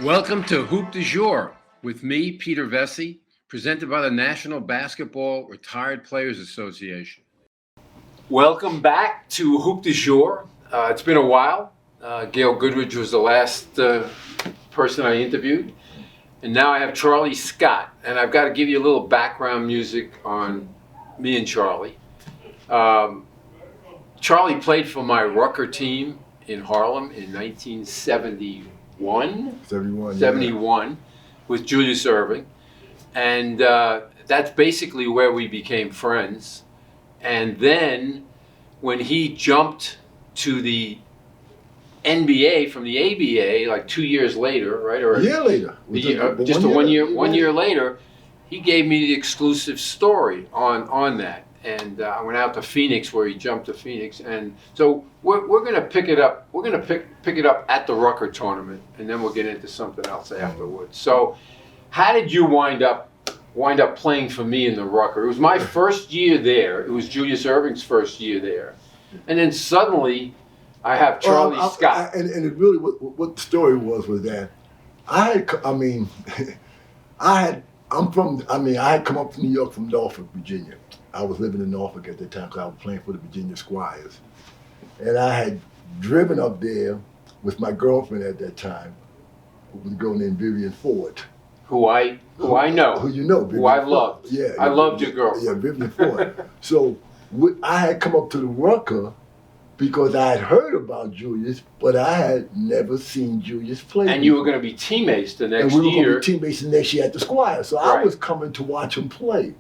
Welcome to Hoop du Jour with me, Peter Vecsey, presented by the National Basketball Retired Players Association. Welcome back to Hoop du Jour. It's been a while. Gail Goodridge was the last person I interviewed. And now I have Charlie Scott. And I've got to give you a little background music on me and Charlie. Charlie played for my Rucker team in Harlem in 1971. 71 with Julius Erving. And that's basically where we became friends. And then when he jumped to the NBA from the ABA, like 2 years later, right? Or a year later. One year later, he gave me the exclusive story on that. And I went out to Phoenix where he jumped to Phoenix. And so we're going to pick it up. We're going to pick it up at the Rucker tournament, and then we'll get into something else afterwards. So how did you wind up playing for me in the Rucker? It was my first year there. It was Julius Erving's first year there. And then suddenly I have Charlie Scott. And it really, what the story was that I had come up to New York from Norfolk, Virginia. I was living in Norfolk at the time because I was playing for the Virginia Squires. And I had driven up there with my girlfriend at that time, who was a girl named Vivian Ford. Who I know. Who you know. Vivian who I loved. Yeah. I loved your girl. Yeah, Vivian Ford. So I had come up to the Rucker because I had heard about Julius, but I had never seen Julius play. And you were going to be teammates the next year. And we were going to be teammates the next year at the Squires. So right. I was coming to watch him play.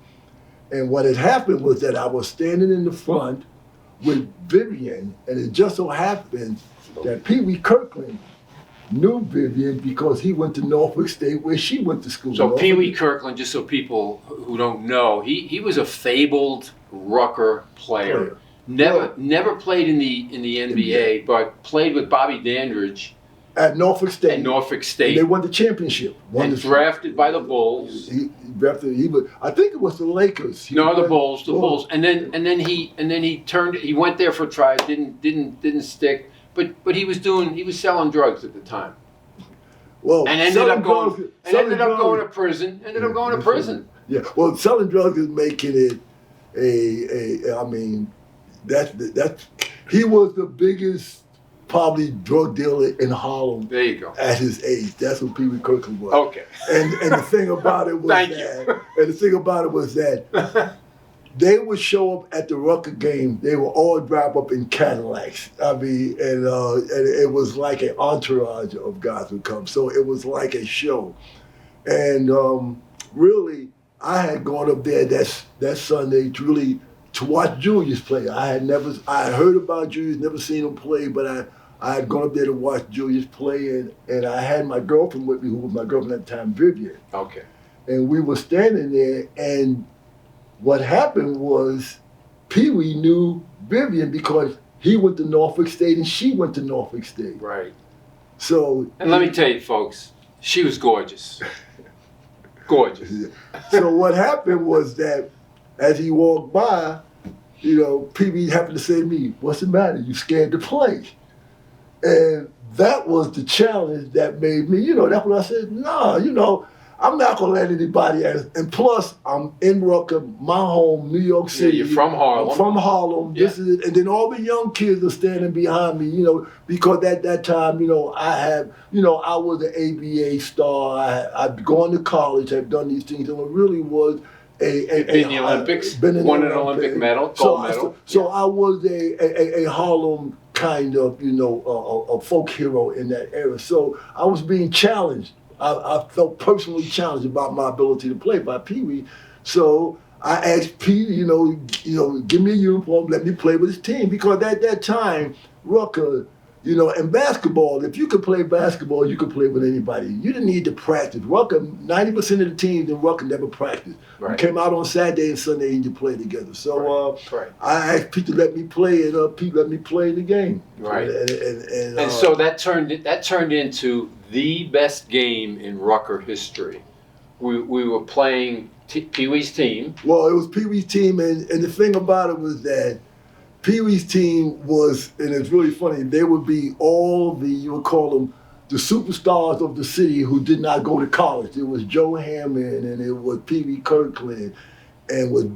And what had happened was that I was standing in the front with Vivian, and it just so happened that Pee Wee Kirkland knew Vivian because he went to Norfolk State where she went to school. So Pee Wee Kirkland, just so people who don't know, he was a fabled Rucker player. Never played in the NBA, but played with Bobby Dandridge at Norfolk State. And they won the championship. Drafted by the Bulls. He was. I think it was the Lakers. The Bulls. And then he went there for a try. Didn't stick. But he was selling drugs at the time. Well, and ended up going to prison. Yeah. Well, selling drugs is making it he was the biggest probably drug dealer in Harlem. There you go. At his age. That's what Pee Wee Kirkland was. Okay. And the thing about it was that they would show up at the Rucker game. They would all drive up in Cadillacs. And it was like an entourage of guys would come. So it was like a show. And really, I had gone up there that Sunday to watch Julius play. I had heard about Julius, never seen him play, but I had gone up there to watch Julius play, and I had my girlfriend with me, who was my girlfriend at the time, Vivian. Okay. And we were standing there, and what happened was Pee Wee knew Vivian because he went to Norfolk State and she went to Norfolk State. Right. So. And let me tell you, folks, she was gorgeous. Gorgeous. So what happened was that as he walked by, Pee Wee happened to say to me, "What's the matter? You scared to play?" And that was the challenge that made me, that's what I said, no, I'm not going to let anybody else. And plus, I'm in Rucker, my home, New York City. Yeah, you're from Harlem. I'm from Harlem. Yeah. This is it. And then all the young kids are standing behind me, because at that time, I was an ABA star. I'd gone to college, I'd done these things, and it really was been in the Olympics, won an Olympic medal, gold medal. So I was a Harlem kind of, a folk hero in that era. So I was being challenged. I felt personally challenged about my ability to play by Pee Wee. So I asked Pete, give me a uniform, let me play with his team. Because at that time, Rucker, in basketball, if you could play basketball, you could play with anybody. You didn't need to practice. Rucker, 90% of the teams in Rucker never practiced. Right. You came out on Saturday and Sunday and you played together. So I asked Pete to let me play, and Pete let me play the game. Right. And so that turned into the best game in Rucker history. We were playing Pee Wee's team. Well, it was Pee Wee's team, and the thing about it was that Pee Wee's team was, and it's really funny, they would be all the, you would call them the superstars of the city who did not go to college. It was Joe Hammond and it was Pee Wee Kirkland and with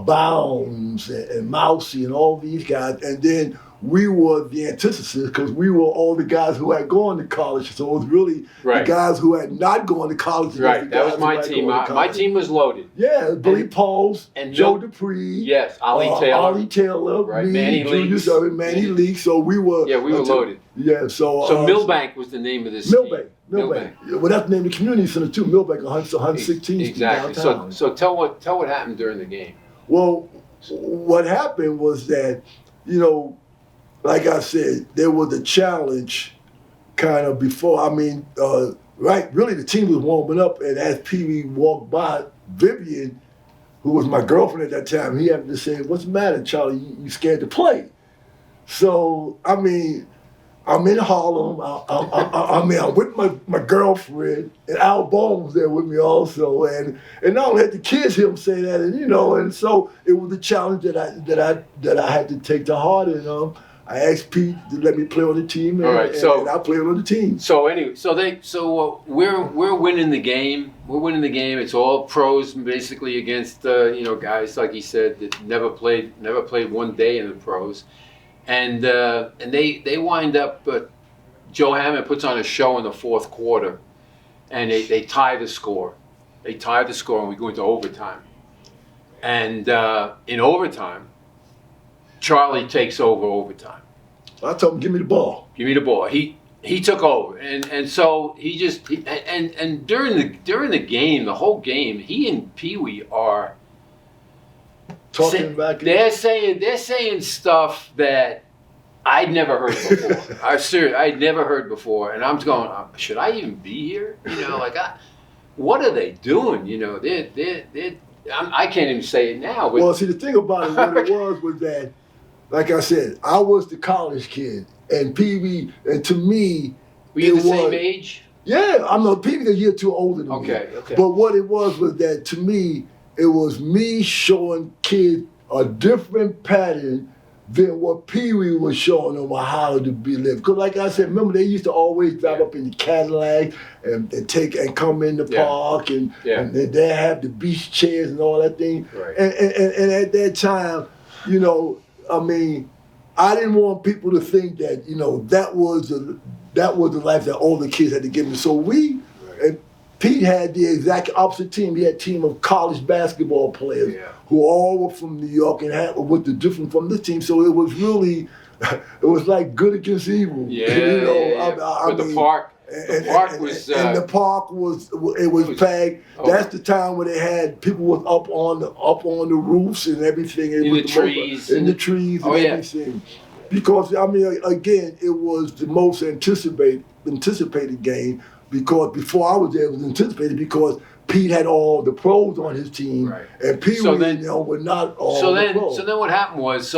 Bounds and Mousy and all these guys. And then we were the antithesis because we were all the guys who had gone to college. So it was really Right. the guys who had not gone to college. Right, the that guys was my who had team. gone to My college. team was loaded. Yeah, Billy Pauls, and Joe Mil- Dupree. Yes, Ollie Taylor. Ollie Taylor, Right, me, Manny Julius Leaks. Irvin, Manny Leaks. So we were. Yeah, we were loaded. Yeah, so. So Millbank was the name of this Millbank. team. Millbank. Well, that's the name of the community center too. Millbank, 116th Exactly. downtown. So tell what happened during the game. Well, what happened was that, like I said, there was a challenge kind of before. Really the team was warming up, and as Pee Wee walked by, Vivian, who was my girlfriend at that time, he happened to say, "What's the matter, Charlie? You scared to play?" So, I'm in Harlem. I'm with my girlfriend, and Al Ball was there with me also, and not only had the kids hear him say that, and so it was a challenge that I had to take to heart, and I asked Pete to let me play on the team, and, All right, so- and I played on the team. So anyway, we're winning the game. We're winning the game. It's all pros basically against guys like he said that never played one day in the pros, and they wind up. Joe Hammond puts on a show in the fourth quarter, and they tie the score. They tie the score, and we go into overtime. And in overtime, Charlie takes over overtime. I told him, "Give me the ball." Give me the ball. He took over, and so and during the game, the whole game, he and Pee Wee are Talking back. They're saying stuff that I'd never heard before. I'd never heard before, and I'm going, should I even be here? What are they doing? I can't even say it now. But Well, see, the thing about it, what it was that, like I said, I was the college kid, and Pee Wee, and to me, were you it the same was- age? Yeah, I'm not Pee Wee's a year too older than me. Okay. But what it was that to me, it was me showing kids a different pattern than what Pee Wee was showing them how to be lived. Because like I said, remember they used to always drive up in the Cadillac and come in the park and they have the beach chairs and all that thing. Right. And at that time, I didn't want people to think that, that was the life that all the kids had to give me. So and Pete had the exact opposite team. He had a team of college basketball players who all were from New York and with the different from this team. So it was really, it was like good against evil. The park was packed. That's the time when they had people was up on the roofs and everything. In the trees and everything. Because again, it was the most anticipated game. Because before I was there, it was anticipated because Pete had all the pros on his team, right. and Pee Wee, were not all the pros. So then what happened was,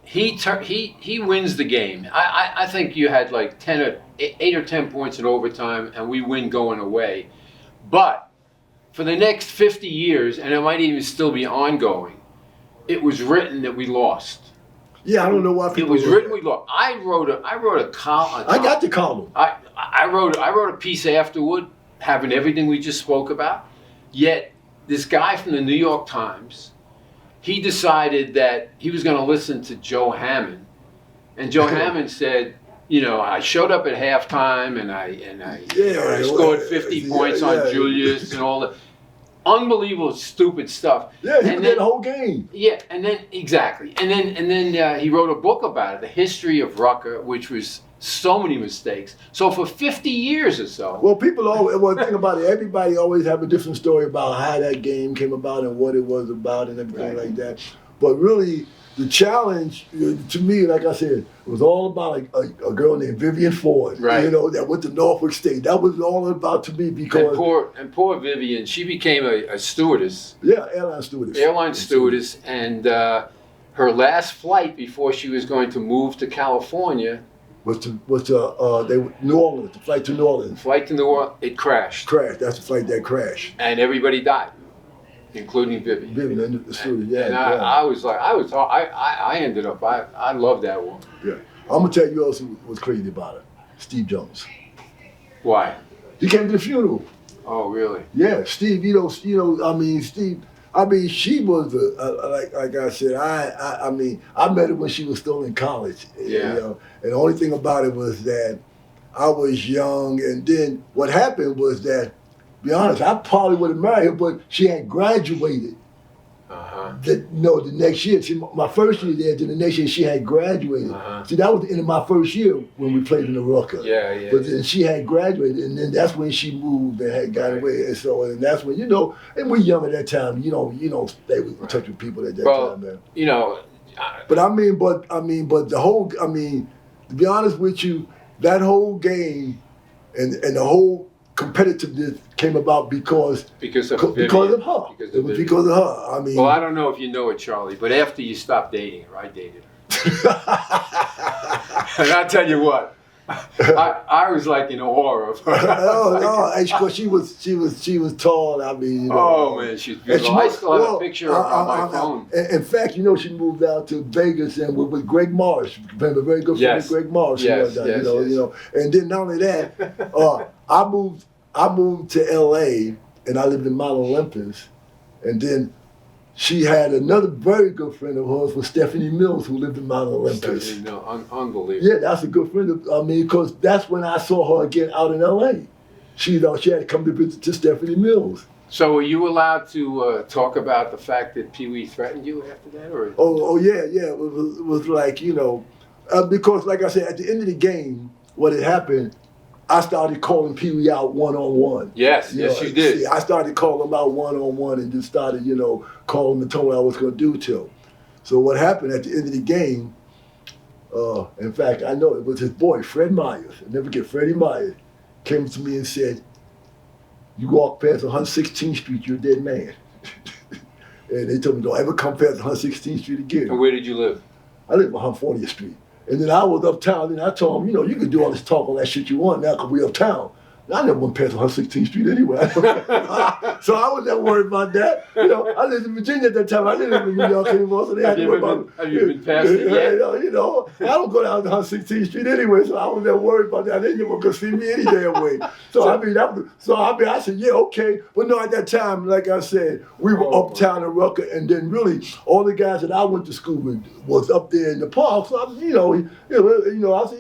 he wins the game. I think you had like 8 or 10 points in overtime, and we win going away. But for the next 50 years, and it might even still be ongoing, it was written that we lost. Yeah, I don't know why people. It was written we lost. I wrote a column. I got the column. I wrote a piece afterward, having everything we just spoke about. Yet this guy from the New York Times, he decided that he was going to listen to Joe Hammond, and Joe Hammond said, I showed up at halftime and I scored 50 points on Julius and all that. Unbelievable, stupid stuff. Yeah, he did the whole game. Yeah, and then exactly, and then he wrote a book about it, the history of Rucker, which was so many mistakes. So for 50 years or so. Well, people always think about it. Everybody always have a different story about how that game came about and what it was about and everything like that. But really, the challenge to me, like I said, was all about a girl named Vivian Ford, that went to Norfolk State. That was all about to me because poor Vivian, she became a stewardess. Yeah, airline stewardess. And her last flight before she was going to move to California was to New Orleans. The flight to New Orleans. It crashed. That's the flight that crashed. And everybody died, including Vivian. Vivian, the stewardess. I ended up. I love that one. Yeah, I'm gonna tell you else who was crazy about it. Steve Jones. Why? He came to the funeral. Oh, really? Yeah, Steve. I mean, Steve. I mean, she was like I said. I mean, I met her when she was still in college. Yeah. You know, and the only thing about it was that I was young, and then what happened was that, to be honest, I probably would have married her, but she had graduated. Uh-huh. The next year. See, my first year there, then the next year she had graduated. Uh-huh. See, that was the end of my first year when we played in the Rucker. Yeah. But then she had graduated, and then that's when she moved and had got away. And so, and that's when, and we young at that time. You don't stay in touch with people at that time, man. But to be honest with you, that whole game and the whole competitiveness came about because of her. Because of It was because of her. I mean, well, I don't know if you know it, Charlie, but after you stopped dating her, I dated her. And I'll tell you what, I was like in awe of her. no, because she was tall. I mean, oh man, she's beautiful. I still have a picture of her on my phone. In fact, she moved out to Vegas and with Greg Morris, a very good friend of Greg Morris. Yes. And then not only that, I moved to L.A. and I lived in Mount Olympus, and then she had another very good friend of hers was Stephanie Mills, who lived in Mount Olympus. Unbelievable. Yeah, that's a good friend. Because that's when I saw her again out in L.A. She had to come to visit to Stephanie Mills. So were you allowed to talk about the fact that Pee Wee threatened you after that, or? Oh yeah. It was like because like I said, at the end of the game, what had happened, I started calling Pee Wee out one-on-one. Yes, you did. See, I started calling him out one-on-one and just started, calling him and telling him what I was going to do to him. So what happened at the end of the game, in fact, I know it was his boy, Fred Myers. I'll never forget, Freddie Myers came to me and said, "You walk past 116th Street, you're a dead man." And they told me, "Don't ever come past 116th Street again." And where did you live? I live on 140th Street. And then I was uptown, and I told him, you can do all this talk, all that shit you want now, because we uptown. I never went past 116th Street anyway. So I was never worried about that. I lived in Virginia at that time. I didn't live in New York anymore, so they had to worry about it. Have you been past it yet? I don't go down to 116th Street anyway, so I was never worried about that. They never could see me any damn way. I said, yeah, okay. But no, at that time, like I said, we were uptown in Rucker, and then really all the guys that I went to school with was up there in the park. So I said,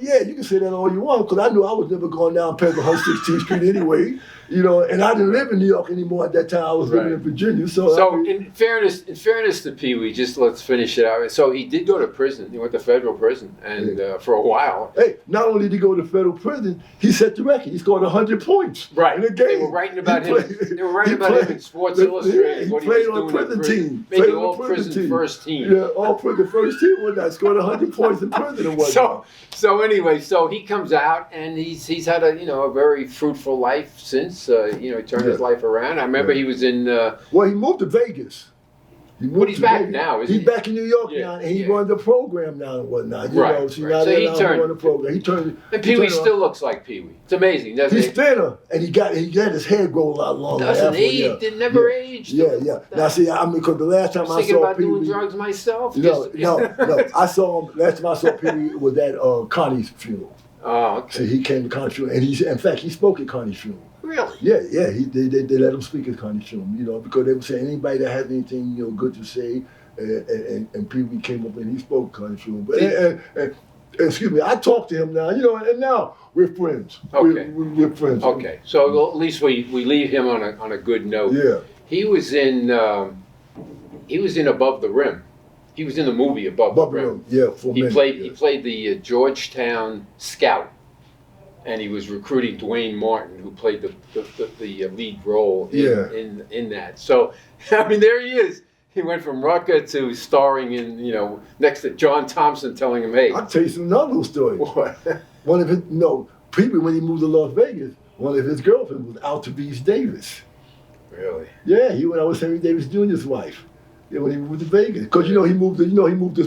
yeah, you can say that all you want, because I knew I was never going down past 116th Street anyway, and I didn't live in New York anymore at that time. I was living in Virginia. So in fairness to Pee Wee, just let's finish it out. So he did go to prison. He went to federal prison, and for a while. Hey, not only did he go to federal prison, he set the record. He scored 100 points in a game. They were writing about him. They were writing about him in Sports Illustrated. He played on a prison team. Made the all-prison first team. Yeah, all-prison first team. Scored 100 points in prison and whatnot. So anyway, he comes out, and he's had a very fruitful life since. He turned his life around. I remember he was in. Well, he moved to Vegas. But he's back now, isn't he? He's back in New York now, and he runs the program now and whatnot. Right. So he turned the program. And Pee Wee still looks like Pee Wee. It's amazing, doesn't he? He's thinner, and he got his hair grow a lot longer. Doesn't he? It never aged. Yeah. Now see, because the last time I saw Pee Wee, thinking about doing drugs myself. No. I saw him. Last time I saw Pee Wee was at Connie's funeral. Oh, okay. So he came to Connie's funeral, and in fact, he spoke at Connie's funeral. Really? Yeah. They let him speak at Connie's funeral, because they were saying anybody that has anything good to say, and Pee Wee came up and he spoke at Connie's funeral. But excuse me, I talked to him now, and now we're friends. Okay. We're friends. Okay. So at least we leave him on a good note. Yeah. He was in Above the Rim. He was in the movie Above the Rim. Yeah. He played the Georgetown scout, and he was recruiting Dwayne Martin, who played the lead role in that. So I mean, there he is. He went from Rucker to starring in, next to John Thompson, telling him, "Hey." I'll tell you another little story. What? One of his Pee Wee, when he moved to Las Vegas, one of his girlfriends was Altarese Davis. Really? Yeah, he went out with Henry Davis Jr.'s wife. Yeah, when he moved to Vegas, because he moved his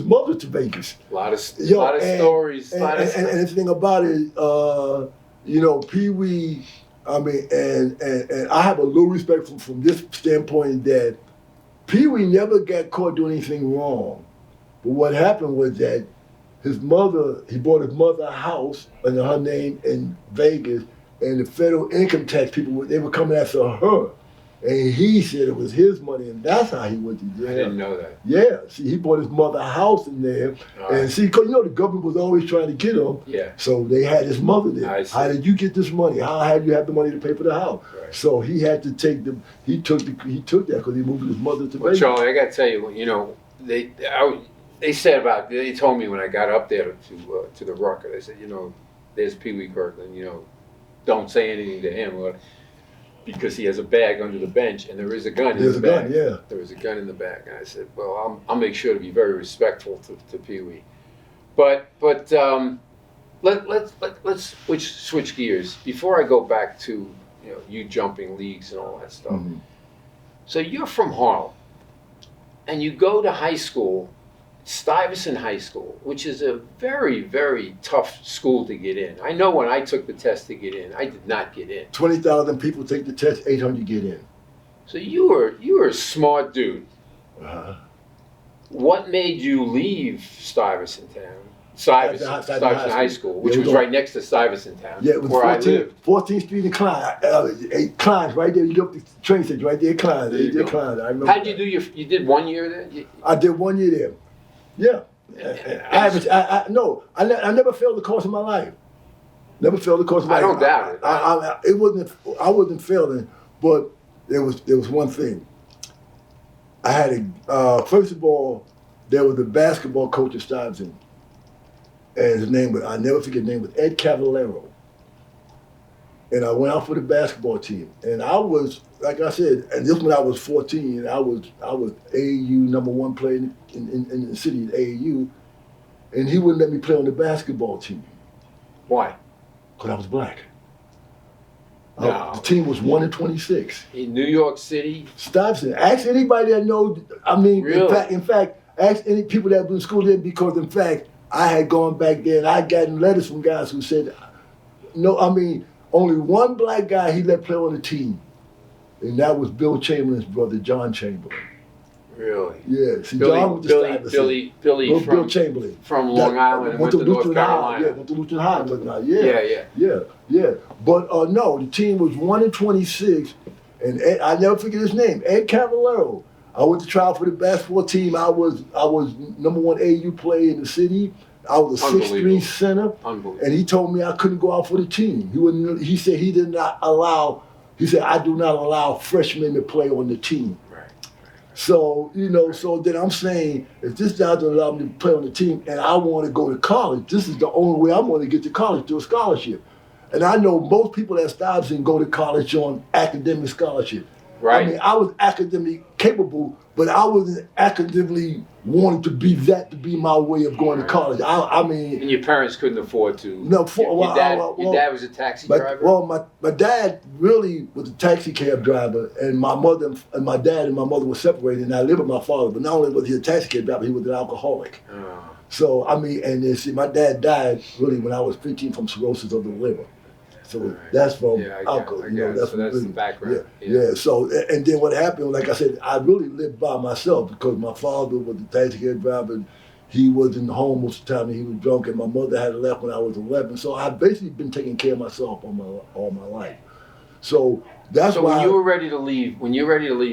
mother to Vegas. A lot of stories. And the thing about it, Pee Wee. I mean, and I have a little respect from this standpoint that Pee Wee never got caught doing anything wrong. But what happened was that he bought his mother a house under her name in Vegas, and the federal income tax people, they were coming after her. And he said it was his money, and that's how he went to jail. I didn't know that. Yeah, see, he bought his mother a house in there. And see, because the government was always trying to get him. Yeah. So they had his mother there. I see. How did you get this money? How had you have the money to pay for the house? Right. So he had to take he took that because he moved his mother to Well, Vecsey. Charlie, I got to tell you, they said they told me when I got up there to the Rucker, they said, there's Pee Wee Kirkland, don't say anything to him. Because he has a bag under the bench, and there is a gun in the bag. There's a gun, yeah. There was a gun in the bag, and I said, "Well, I'll make sure to be very respectful to Pee Wee." But let's switch gears before I go back to you jumping leagues and all that stuff. Mm-hmm. So you're from Harlem, and you go to high school, Stuyvesant High School, which is a very, very tough school to get in. I know when I took the test to get in, I did not get in. 20,000 people take the test, 800 get in. So you were a smart dude. Uh-huh. What made you leave Stuyvesant High School, which was right next to Stuyvesant Town, yeah, it was where I lived. 14th Street and Klein. Klein's right there. You go up the train station right there, Klein's. Klein's. I remember. How did you do you did 1 year there? I did 1 year there. Yeah. I never failed the course of my life. Never failed the course of my life. I don't doubt it. I wasn't failing, but there was one thing. I had first of all, there was a basketball coach at Stuyvesant, and his name was, I never forget his name, was Ed Cavallero. And I went out for the basketball team, and I was, like I said, and this when I was 14, and I was AAU #1 player in the city at AAU, and he wouldn't let me play on the basketball team. Why? Because I was black. No. The team was 1-26. In New York City? Stuyvesant. Ask anybody that knows. I mean, Really? in fact, ask any people that been in school there, because in fact, I had gone back there and I gotten letters from guys who said, no, I mean, only one black guy he let play on the team, and that was Bill Chamberlain's brother, John Chamberlain. Really? Yeah. See, John went to Stuyvesant. Bill Chamberlain from Long Island and went to North Carolina. Yeah, went to Lutheran High. But yeah. But no, the team was 1-26, and I never forget his name, Ed Cavallero. I went to trial for the basketball team. I was #1 AAU player in the city. I was a 6'3" center, and he told me I couldn't go out for the team. He said he did not allow. He said I do not allow freshmen to play on the team. Right. So so then I'm saying, if this guy doesn't allow me to play on the team, and I want to go to college, this is the only way I'm going to get to college, through a scholarship. And I know most people at Stuyvesant go to college on academic scholarship. Right. I mean, I was academically capable, but I wasn't academically wanting to be my way of going to college. I mean, and your parents couldn't afford to. No, your dad was a taxi driver. Well, my dad really was a taxi cab driver, and my mother and my dad and my mother were separated, and I lived with my father. But not only was he a taxi cab driver, he was an alcoholic. Oh. So I mean, and then see, my dad died really when I was 15 from cirrhosis of the liver. So that's from alcohol. That's the background. Yeah. So, and then what happened, like I said, I really lived by myself because my father was a taxi cab driver. He wasn't home most of the time, and he was drunk, and my mother had left when I was 11. So I've basically been taking care of myself all my life. So that's why. So when you were ready to leave,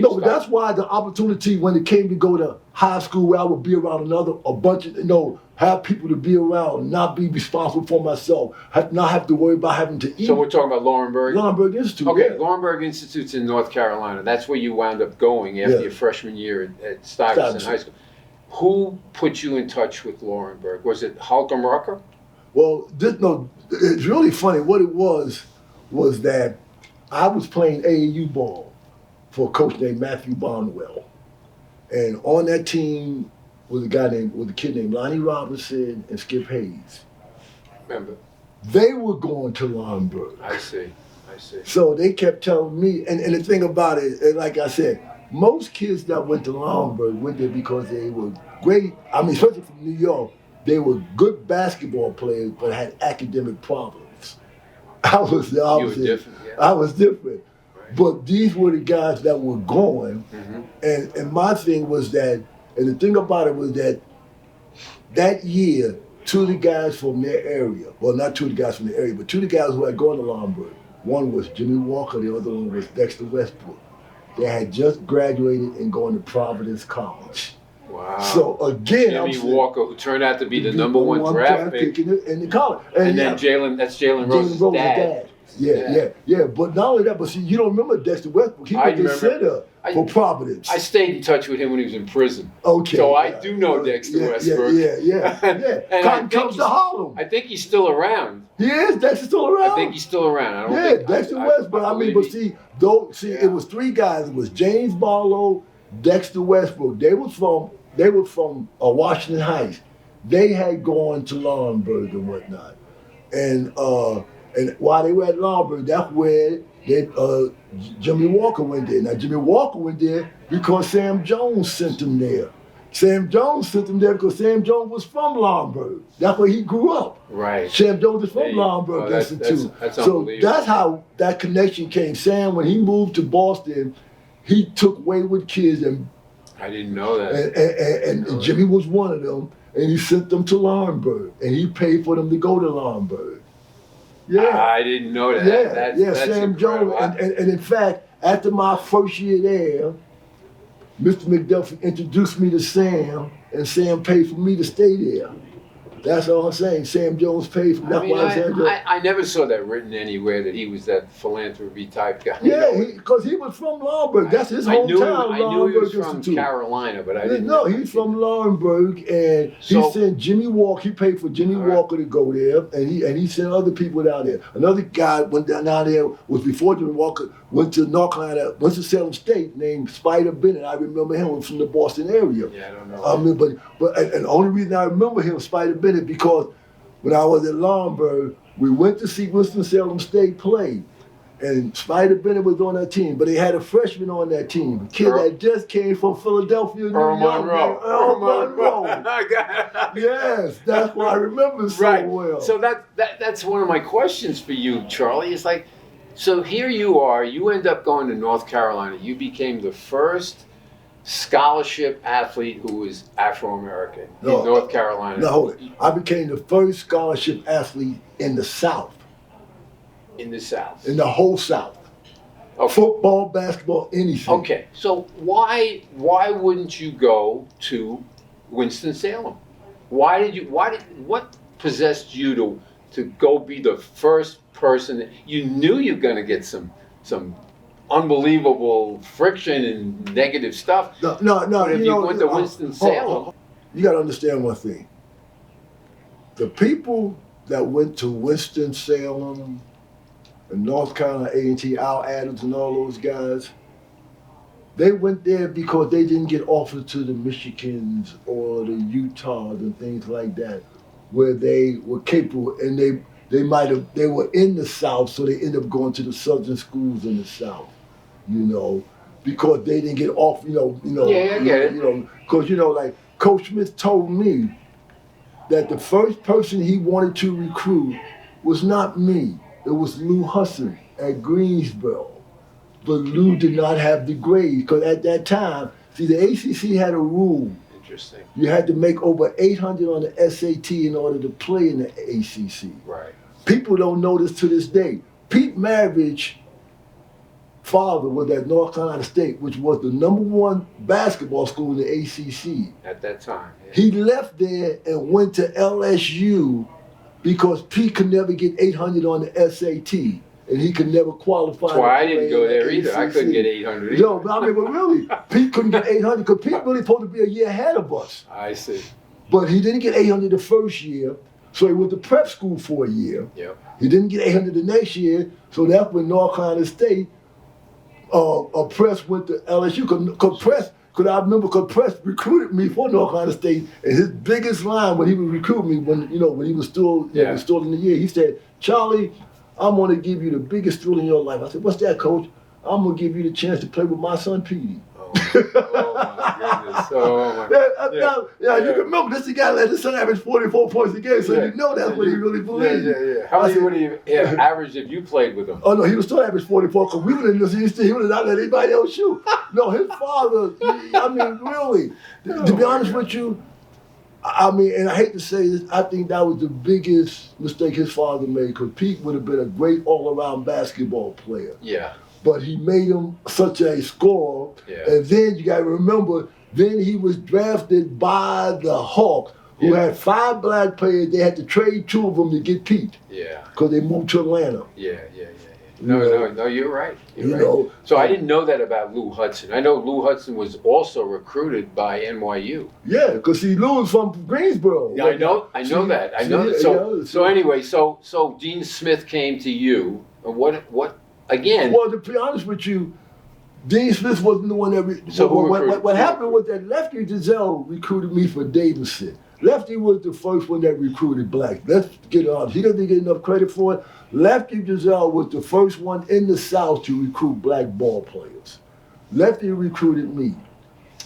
no, that's why the opportunity when it came to go to high school, where I would be around a bunch of, have people to be around, not be responsible for myself, not have to worry about having to eat. So we're talking about Laurinburg? Laurinburg Institute. Okay, yeah. Laurinburg Institute's in North Carolina. That's where you wound up going after your freshman year at Stuyvesant High School. Who put you in touch with Laurinburg? Was it Holcomb Rucker? Well, it's really funny. What it was that I was playing AAU ball for a coach named Matthew Barnwell. And on that team was a kid named Lonnie Robinson and Skip Hayes. Remember? They were going to Laurinburg. I see. So they kept telling me, and the thing about it, and like I said, most kids that went to Laurinburg went there because they were great, I mean, especially from New York, they were good basketball players but had academic problems. I was the opposite. You were different, yeah. I was different. Right. But these were the guys that were going, and my thing was that, and the thing about it was that year, two of the guys from their area, well, not two of the guys from the area, but two of the guys who had gone to Laurinburg, One was Jimmy Walker, the other one was Dexter Westbrook. They had just graduated and going to Providence College. Wow. So again, Jimmy Walker, who turned out to be the number one draft pick in the college. And then that's Jalen Rose's dad. Yeah. But not only that, but see, you don't remember Dexter Westbrook. He was the center for Providence. I stayed in touch with him when he was in prison. Okay. So I do know Dexter Westbrook. Yeah. And Cotton comes to Harlem. I think he's still around. He is? Dexter's still around? I think he's still around. I don't think, Dexter Westbrook. I mean, but it was three guys. It was James Barlow, Dexter Westbrook. They were from Washington Heights. They had gone to Laurinburg and whatnot. And while they were at Laurinburg, that's where Jimmy Walker went there. Now, Jimmy Walker went there because Sam Jones sent him there. Sam Jones sent him there because Sam Jones was from Laurinburg. That's where he grew up. Right. Sam Jones is from Laurinburg Institute. That's so that's how that connection came. Sam, when he moved to Boston, he took wayward kids and I didn't know that. And Jimmy was one of them, and he sent them to Laurinburg, and he paid for them to go to Laurinburg. Yeah. I didn't know that. That's Sam Jones. And in fact, after my first year there, Mr. McDuffie introduced me to Sam, and Sam paid for me to stay there. That's all I'm saying. Sam Jones paid for me. I never saw that written anywhere that he was that philanthropy type guy. Yeah, because he was from Laurinburg. That's his hometown. I knew he was from Carolina, but I didn't know. No, he's from Laurinburg, and he sent Jimmy Walker. He paid for Jimmy Walker to go there, and he sent other people down there. Another guy went down there was before Jimmy Walker went to North Carolina, went to Salem State, named Spider Bennett. I remember him. He was from the Boston area. Yeah, I don't know. But the only reason I remember him, Spider Bennett, because when I was at Laurinburg, we went to see Winston-Salem State play, and Spider Bennett was on that team, but they had a freshman on that team, a kid that just came from Philadelphia, New York. Earl Monroe. Yes, that's what I remember so well. So that's one of my questions for you, Charlie. It's like, so here you are, you end up going to North Carolina. You became the first scholarship athlete who was Afro-American in North Carolina. No, hold it. I became the first scholarship athlete in the South. In the South? In the whole South. Okay. Football, basketball, anything. Okay, so why wouldn't you go to Winston-Salem? What possessed you to go be the first person that you knew you're going to get some unbelievable friction and negative stuff. No. But if you went to Winston-Salem, you got to understand one thing. The people that went to Winston-Salem and North Carolina A&T, Al Adams and all those guys, they went there because they didn't get offered to the Michigans or the Utahs and things like that, where they were capable, and they were in the South, so they ended up going to the Southern schools in the South. Because they didn't get off, Yeah, I get it. Because, like Coach Smith told me that the first person he wanted to recruit was not me. It was Lou Husson at Greensboro. But Lou did not have the grades, because at that time, see, the ACC had a rule. Interesting. You had to make over 800 on the SAT in order to play in the ACC. Right. People don't know this to this day. Pete Maravich's father was at North Carolina State, which was the #1 basketball school in the ACC. At that time. Yeah. He left there and went to LSU because Pete could never get 800 on the SAT, and he could never qualify. That's why I didn't go there either. I couldn't get 800 either. No, but really, Pete couldn't get 800 because Pete really supposed to be a year ahead of us. I see. But he didn't get 800 the first year, so he went to prep school for a year. Yep. He didn't get 800 the next year, so that's when North Carolina State, Press went to LSU. Because I remember Press recruited me for North Carolina State, and his biggest line when he would recruit me, when he was still in the year, he said, "Charlie, I'm going to give you the biggest thrill in your life." I said, "What's that, Coach?" "I'm going to give you the chance to play with my son, Petey." Oh my goodness. You can remember this guy let his son average 44 points a game, so you know that's what he really believed. Yeah. How many would he have averaged if you played with him? Oh no, he was still average 44 because he would have not let anybody else shoot. No, his father, really, to be honest with you, I mean, and I hate to say this, I think that was the biggest mistake his father made because Pete would have been a great all-around basketball player. Yeah. But he made him such a scorer. Yeah. And then you got to remember, then he was drafted by the Hawks, who had 5 black players. They had to trade 2 of them to get Pete. Yeah. Because they moved to Atlanta. Yeah. No, you're right. You know, so I didn't know that about Lou Hudson. I know Lou Hudson was also recruited by NYU. Yeah, because see, Lou was from Greensboro. Yeah, I know that. I know that. So anyway, so Dean Smith came to you. What again? Well, to be honest with you, Dean Smith wasn't the one that. So what happened was that Lefty Giselle recruited me for Davidson. Lefty was the first one that recruited blacks. Let's get honest. He doesn't get enough credit for it. Lefty Giselle was the first one in the South to recruit black ball players. Lefty recruited me.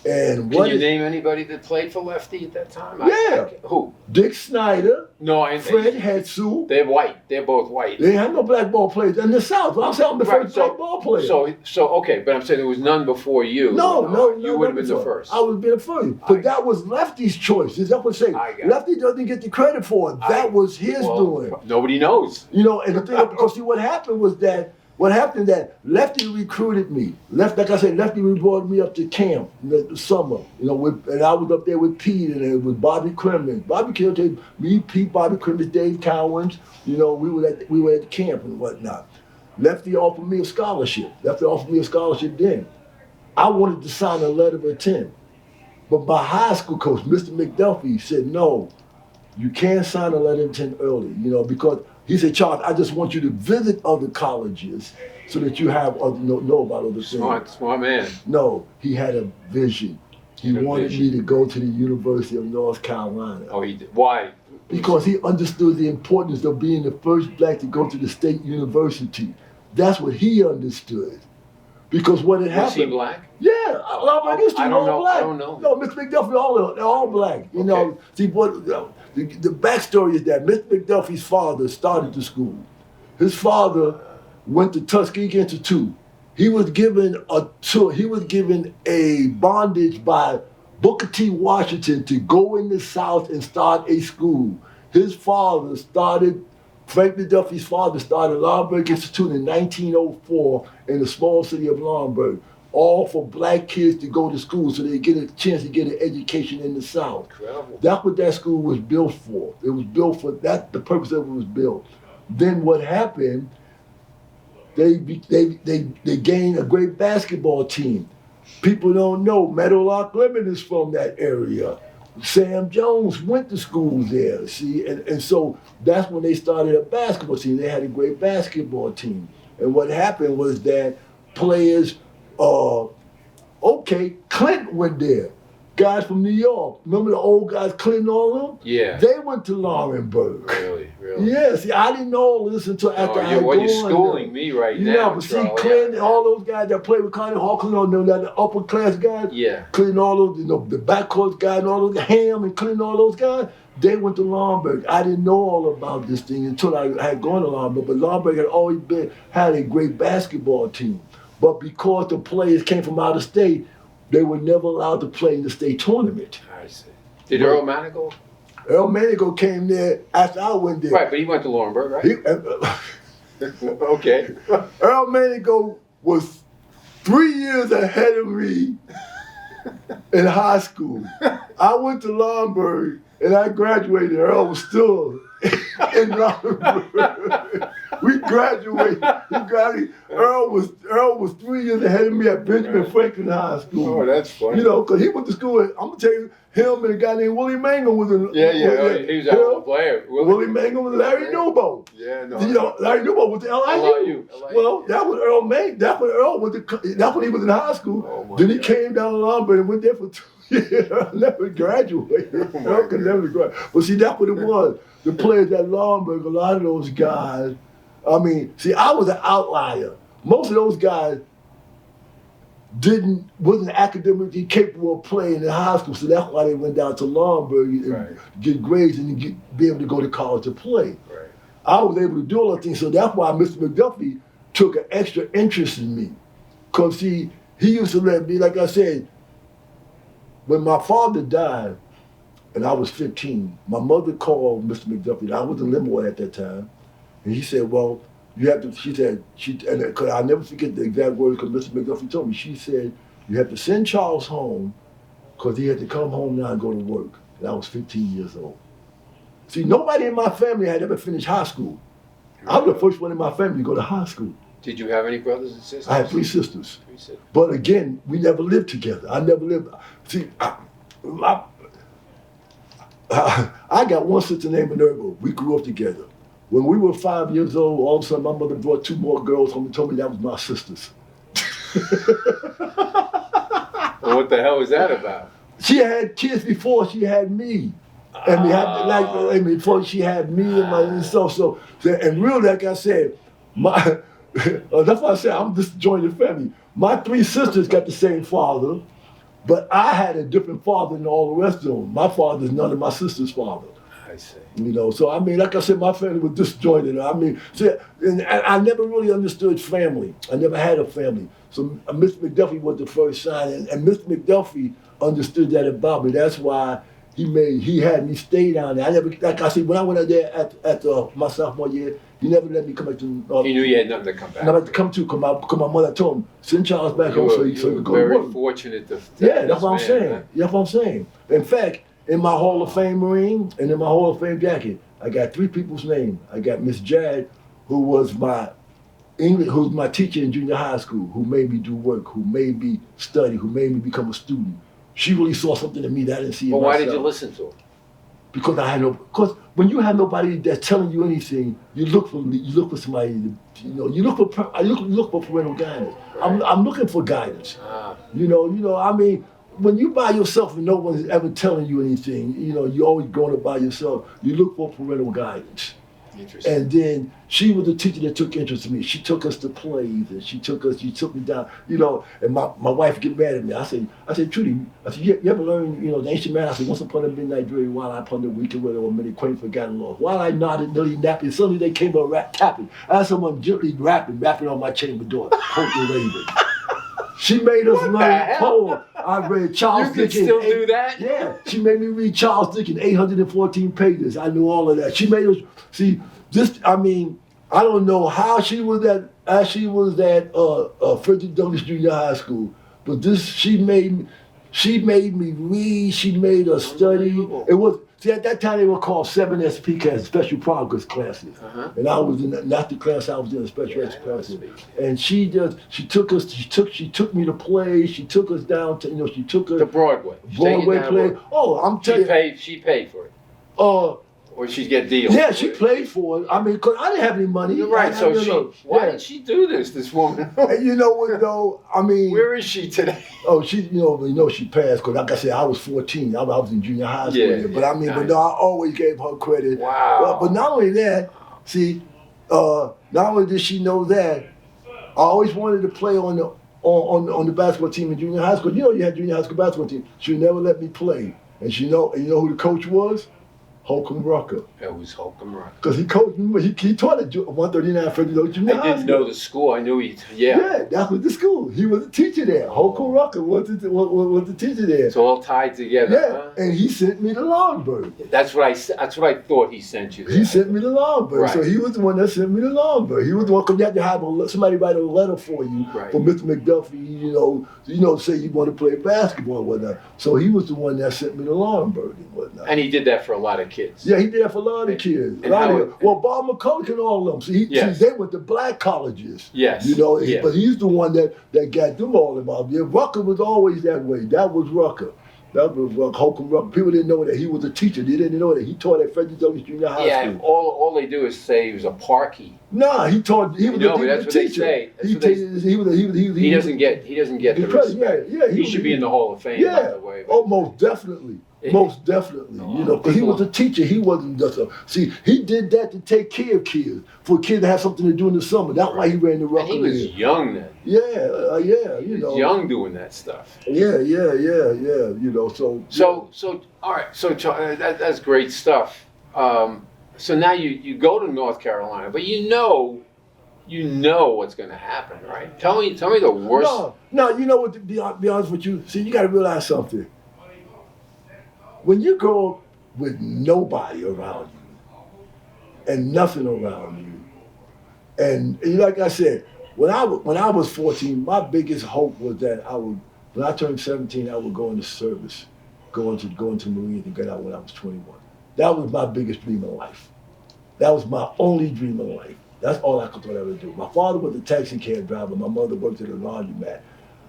And Can you name anybody that played for Lefty at that time? Yeah. Who? Dick Snyder. No, Fred Hetzel. They're white. They're both white. They had no black ball players in the South. I'm saying I'm the first black ball player. So okay, but I'm saying there was none before you. No. You would have been the first. I would have been the first. But that was Lefty's choice. Is that what I'm saying? Lefty doesn't get the credit for it. That was his doing. Nobody knows. You know, and the thing, because see, what happened that Lefty recruited me. Like I said, Lefty brought me up to camp in the summer. You know, and I was up there with Pete and it was Bobby Crimmins. Bobby Crimmins, me, Pete, Bobby Crimmins, Dave Cowens. You know, we were at the camp and whatnot. Lefty offered me a scholarship. Then. I wanted to sign a letter of intent. But my high school coach, Mr. McDuffie, said, no, you can't sign a letter of intent early, you know, because he said, Charles, I just want you to visit other colleges so that you have know about other things. Smart man. No, he had a vision. He wanted me to go to the University of North Carolina. Oh, he did. Why? Because he understood the importance of being the first black to go to the state university. That's what he understood. Because what had happened. Was he black? Yeah, a lot of my history all black. I don't know. No, Mr. McDuffie, they're all black. You know, see, the backstory is that Mr. McDuffie's father started the school. His father went to Tuskegee Institute. He was given a tour. He was given a bondage by Booker T. Washington to go in the South and start a school. Frank McDuffie's father started Lombard Institute in 1904 in the small city of Lombard, all for black kids to go to school so they get a chance to get an education in the South. Incredible. That's what that school was built for. It was built for that. The purpose of it was built. Then what happened? They gained a great basketball team. People don't know Meadowlark Lemon is from that area. Sam Jones went to school there, see, and so that's when they started a basketball team. They had a great basketball team. And what happened was that players, Clint went there. Guys from New York. Remember the old guys, Clinton, all of them? Yeah. They went to Laurenburg. Really? Yeah, see, I didn't know all this until after I had gone. You're schooling me right now. Yeah, but see, Clinton, all those guys that played with Connie Hawkins, the upper class guys. Yeah. Clinton, all those, the backcourt guys, and all those, Ham and Clinton, all those guys, they went to Laurenburg. I didn't know all about this thing until I had gone to Laurenburg, but Laurenburg had always had a great basketball team. But because the players came from out of state, they were never allowed to play in the state tournament. I see. Did Earl Manigault? Earl Manigault came there after I went there. Right, but he went to Laurenburg, right? Okay. Earl Manigault was 3 years ahead of me in high school. I went to Laurenburg and I graduated. Earl was still in Laurenburg. We graduated. Earl was 3 years ahead of me at Benjamin Franklin High School. Oh, that's funny. You know, because he went to school. I'm gonna tell you, him and a guy named Willie Mangum was in. Yeah. He was a player. Willie Mangum and Larry Newbo. Yeah, no. You know, Larry Newbo was the LIU. Well, that was Earl Mangum. That's when Earl was. That's when he was in high school. Then he came down to Lombard and went there for 2 years. Earl never graduated. Earl could never graduate. But see, that's what it was. The players at Lombard, a lot of those guys. I mean, see, I was an outlier. Most of those guys wasn't academically capable of playing in high school, so that's why they went down to Lombard and get grades and be able to go to college to play. Right. I was able to do all those things, so that's why Mr. McDuffie took an extra interest in me. Because he used to let me, like I said, when my father died, and I was 15. My mother called Mr. McDuffie. I was in Leavenworth at that time, and he said, "Well, you have to." She said, and I'll never forget the exact words because Mr. McDuffie told me. She said, "You have to send Charles home because he had to come home now and go to work." And I was 15 years old. See, nobody in my family had ever finished high school. I was the first one in my family to go to high school. Did you have any brothers and sisters? I had 3 sisters. 3 sisters. But again, we never lived together. I never lived. See, I got one sister named Minerva. We grew up together. When we were 5 years old, all of a sudden my mother brought 2 more girls home and told me that was my sisters. Well, what the hell was that about? She had kids before she had me. And before she had me and my so and real, like I said, my that's why I said I'm disjointed family. My 3 sisters got the same father, but I had a different father than all the rest of them. My father is none of my sister's father. I see. You know, so I mean, like I said, my family was disjointed. I mean, see, and I never really understood family. I never had a family. So Mr. McDuffie was the first sign, and Mr. McDuffie understood that about me. That's why he had me stay down there. I never, like I said, when I went out there at my sophomore year, he never let me come back to. He knew you had nothing to come back. Nothing to come to, because my mother told him, send Charles back home so he could go to very work. fortunate to Yeah, that's what I'm saying. Man. That's what I'm saying. In fact, in my Hall of Fame ring and in my Hall of Fame jacket, I got 3 people's names. I got Miss Jad, who was my English, who was my teacher in junior high school, who made me do work, who made me study, who made me become a student. She really saw something in me that I didn't see in But myself. why did you listen to her? Because when you have nobody that's telling you anything, you look for somebody. You look for parental guidance. Right. I'm looking for guidance. Ah. I mean, when you by yourself and no one's ever telling you anything, you're always growing up by yourself. You look for parental guidance. Interesting. And then she was the teacher that took interest in me. She took us to plays and she took me down, and my wife get mad at me. I said, Trudy, you ever learn, the ancient man? I said, once upon a midnight dreary, while I upon the weekend where there were many quaint forgotten laws. While I nodded, nearly napping, suddenly they came a rap tapping. I had someone gently rapping on my chamber door. Quote the raven. She made us learn poem. I read Charles Dickens. You can still do that? Yeah. She made me read Charles Dickens, 814 pages. I knew all of that. She made us see this. I mean, I don't know how she was at Frederick Douglass Junior High School, but she made me read. She made us study. It was. See, at that time they were called 7 SP classes, special progress classes, and I was in not the class I was in, a special ed class. And she took me to plays. She took us down to she took us to Broadway. Play. Oh, I'm telling you, she paid for it. Or she'd get deals. Yeah, she played for it. I mean, cause I didn't have any money. You're right. Why did she do this woman? And you know what though? I mean, where is she today? Oh, she she passed because, like I said, I was 14. I was in junior high school. Yeah, but I mean, nice. but no, I always gave her credit. Wow. But not only that, see, not only did she know that, I always wanted to play on the basketball team in junior high school. You had junior high school basketball team. She never let me play, and you know who the coach was? Holcomb Rucker. It was Holcomb Rucker. Because he coached me. He taught at 139 Frederick Junior High School. I didn't know the school. I knew Yeah, that was the school. He was a teacher there. Holcomb Rucker was the teacher there. It's all tied together. Yeah, huh? and he sent me to Longburg. That's what I thought he sent you there. He sent me to Longburg. Right. So he was the one that sent me to Longburg. He was the one, because you had to have somebody write a letter for you, right, for Mr. McDuffie, say you want to play basketball and whatnot. So he was the one that sent me to Longburg and whatnot. And he did that for a lot of kids. Yeah, he did that for a lot of kids. Well, Bob McCulloch and all of them. See, they went to black colleges. Yes. But he's the one that got them all involved. Yeah, Rucker was always that way. That was Rucker. Holcomb Rucker. People didn't know that he was a teacher. They didn't know that he taught at Frederick Douglass Junior High School. Yeah, all they do is say he was a parkey. Nah, he taught. He was that's a what teacher. They say. He doesn't get the respect. Yeah, he should be in the Hall of Fame. Yeah. By the way. Oh, most definitely. Most definitely, because he was a teacher. He wasn't just he did that to take care of kids, for kids to have something to do in the summer. That's why he ran the Rucker. And he was young then. Yeah, He was young doing that stuff. Yeah. So all right. So that's great stuff. So now you go to North Carolina, but you know what's going to happen, right? Tell me the worst. No. You know what? To be honest with you, see, you got to realize something. When you grow up with nobody around you and nothing around you. And like I said, when I was 14, my biggest hope was that when I turned 17, I would go into service, go into the Marines and get out when I was 21. That was my biggest dream in life. That was my only dream in life. That's all I thought I would do. My father was a taxi cab driver. My mother worked at a laundromat.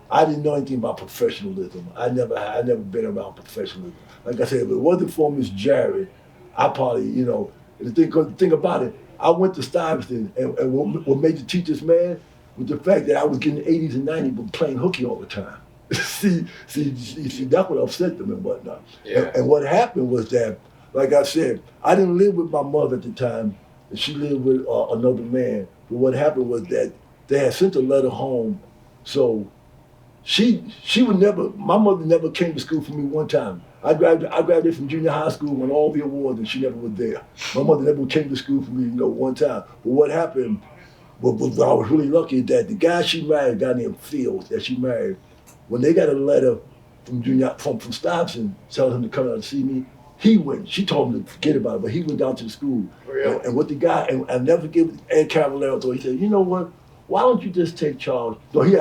I didn't know anything about professionalism. I never been around professionalism. Like I said, if it wasn't for Miss Jarrett, I probably, the thing about it, I went to Stuyvesant, and what made the teachers mad was the fact that I was getting 80s and 90s but playing hooky all the time. see, that's what upset them and whatnot. Yeah. And what happened was that, like I said, I didn't live with my mother at the time, and she lived with another man. But what happened was that they had sent a letter home, so she would never. My mother never came to school for me one time. I graduated from junior high school, won all the awards, and she never was there. My mother never came to school for me, one time. But what happened? I was really lucky that the guy she married, a guy named Fields, that she married, when they got a letter from Stuyvesant telling him to come out and see me, he went. She told him to forget about it, but he went down to the school. Really? And what the guy, and I never forget what Ed Cavallero told. He said, you know what? Why don't you just take Charles? No, he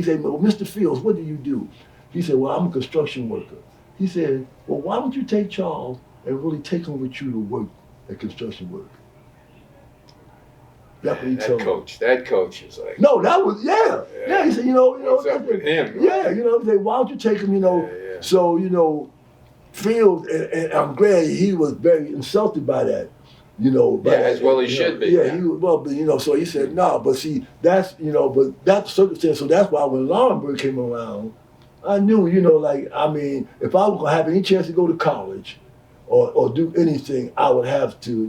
said, well, Mr. Fields, what do you do? He said, well, I'm a construction worker. He said, well, why don't you take Charles and really take him with you to work at construction work? That's what he told me. That coach is like. No, that was, yeah. He said, What's up with him? Yeah, he said, why don't you take him, Yeah. So, Fields, and I'm glad he was very insulted by that, as well he should be. Yeah, he was, well, but, so he said, no, but see, that's, but that's circumstance, so that's why when Laurenburg came around, I knew, if I was going to have any chance to go to college or do anything, I would have to,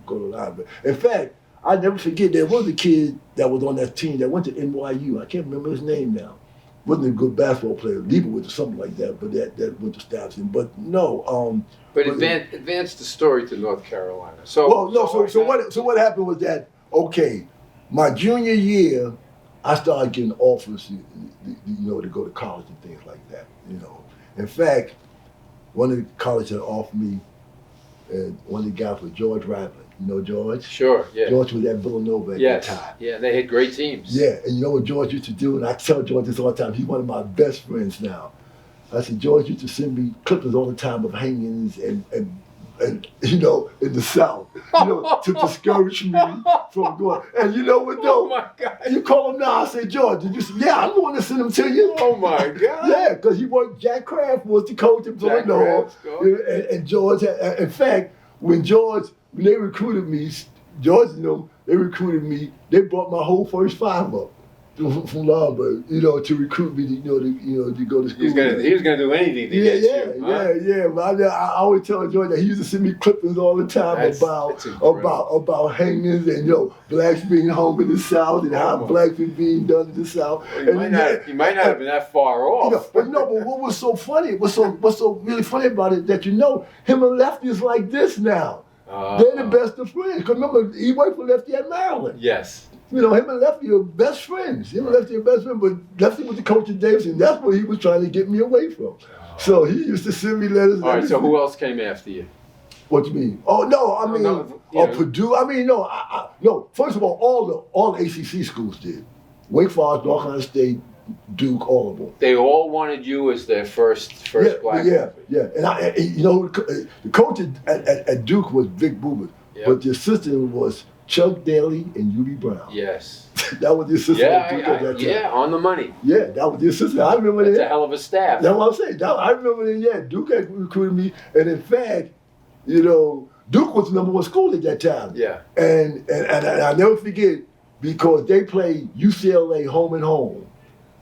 go to Laurenburg. In fact, I never forget, there was a kid that was on that team that went to NYU. I can't remember his name now. Wasn't a good basketball player, Leibowitz or something like that, but that went to Stuyvesant. But no. Advance the story to North Carolina. So what happened was that, okay, my junior year, I started getting offers, to go to college and things like that, In fact, one of the colleges that offered me, one of the guys was George Radley. You know George? Sure, yeah. George was at Villanova at that time. Yeah, they had great teams. Yeah, and you know what George used to do? And I tell George this all the time. He's one of my best friends now. I said, George used to send me clippings all the time of hangings and in the South, to discourage me from going. And you know what, though? Oh, my God. You call him now, I say, George, did you say, yeah, I'm the one to send them to you. Oh, my God. Yeah, because he worked, Jack Kraft was the coach at Villanova. And George, in fact, when they recruited me, George and them, they recruited me, they brought my whole first five up from Lombard, to recruit me to go to school. He was gonna do anything to get you. Yeah. But I always tell George that he used to send me clippings all the time about hangings and blacks being home in the South and how blacks were being done in the South. Well, he might not have been that far off. But what was so funny? What's so really funny about it that him and Lefty is like this now. They're the best of friends. Because remember, he worked for Lefty at Maryland. Yes. Him and Lefty are best friends. But Lefty was the coach at Davidson. That's what he was trying to get me away from. So he used to send me letters. All right, so who else came after you? What do you mean? Oh, no, Purdue. No. First of all the ACC schools did. Wake Forest, North Carolina State, Duke, all of them. They all wanted you as their first black. Yeah. And the coach at Duke was Vic Boomer, but the assistant was Chuck Daly and Ubi Brown. Yes. That was the assistant at Duke at that time. Yeah, on the money. Yeah, that was the assistant. I remember that. That's a hell of a staff. That's what I'm saying. I remember that, yeah. Duke had recruited me, and in fact, Duke was the #1 school at that time. Yeah. And I'll never forget, because they played UCLA home and home.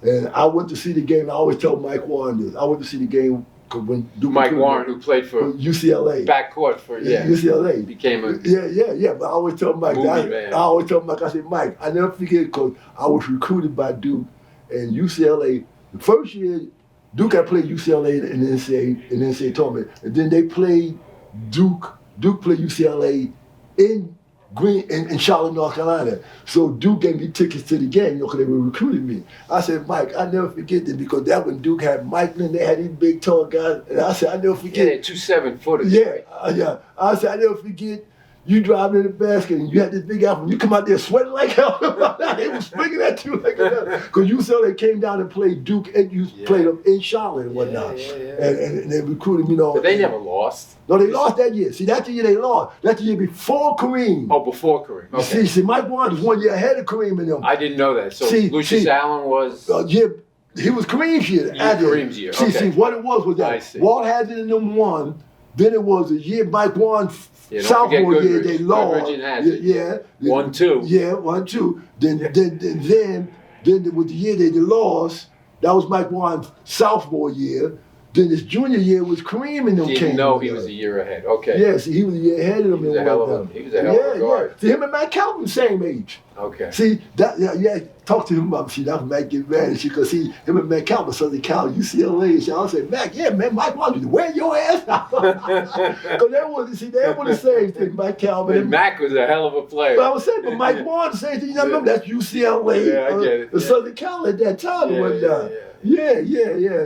And I went to see the game. I always tell Mike Warren this. I went to see the game when Duke. Mike Warren, who played for UCLA. Backcourt for UCLA. Became a Yeah. But I always tell Mike. I said, Mike, I never forget, because I was recruited by Duke and UCLA. The first year, Duke had played UCLA in the NCAA tournament, and then they played Duke. Duke played UCLA in in Charlotte, North Carolina. So Duke gave me tickets to the game, you know, because they were recruiting me. I said, Mike, I never forget this because that when Duke had Mike and they had these big tall guys, and I said, I never Yeah, forget. they're 2 7-footers. Yeah, yeah. I said, I never forget. You driving in the basket and you had this big outfit. You come out there sweating like hell. They was swinging at you like that. Because UCLA came down and played Duke and you played them in Charlotte and whatnot. And they recruited, you know. But they never lost. No, they lost that year. See, that's the year they lost. That's the year before Kareem. Oh, before Kareem. Okay. See, Mike Warren was 1 year ahead of Kareem and them. I didn't know that. So See, Lucius Allen was. Yeah, he was Kareem's year. Kareem's year. Okay. See, what it was that Walt had it in them one. Then it was a year Mike Warren sophomore year they lost. Yeah. 1-2. Yeah, 1-2. Then with the year they lost, that was Mike Warren's sophomore year. Then his junior year was Kareem and them came. Didn't know he was a year ahead. Okay. Yeah, see, he was a year ahead of them. He was a hell of a guard. Yeah. See, him and Matt Calvin, same age. Okay. See, talk to him about, see, that Matt get mad at you, because him and Matt Calvin, Southern Cal, UCLA, so I said, Matt, yeah, man, Mike wanted to wear your ass out. Because they were the same thing, Mike Calvin. And Mac was a hell of a player. But I was saying, but Mike wanted the same thing. You know, remember, that's UCLA, I get it. Southern Cal at that time.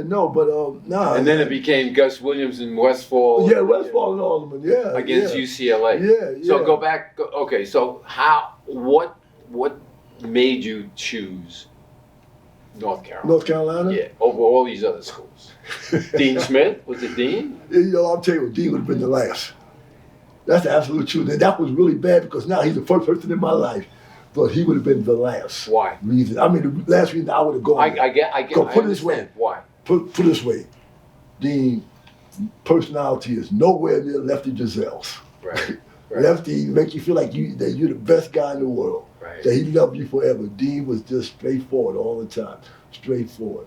No, but nah. And then it became Gus Williams and Westfall. Yeah, Westfall and all of them, Against UCLA. Yeah. So go back, okay, so what made you choose North Carolina? North Carolina? Yeah, over all these other schools. Dean Smith? Was it Dean? You know, I'll tell you what, Dean would have been the last. That's the absolute truth. And that was really bad because now he's the first person in my life. But he would have been the last. Why? Reason. I mean, the last reason I would have gone. I get. Put it this way. Why? Put it this way. Dean, personality is nowhere near Lefty Giselle's. Right. Lefty make you feel like that you're the best guy in the world. Right. That he loved you forever. Dean was just straightforward all the time. Straightforward.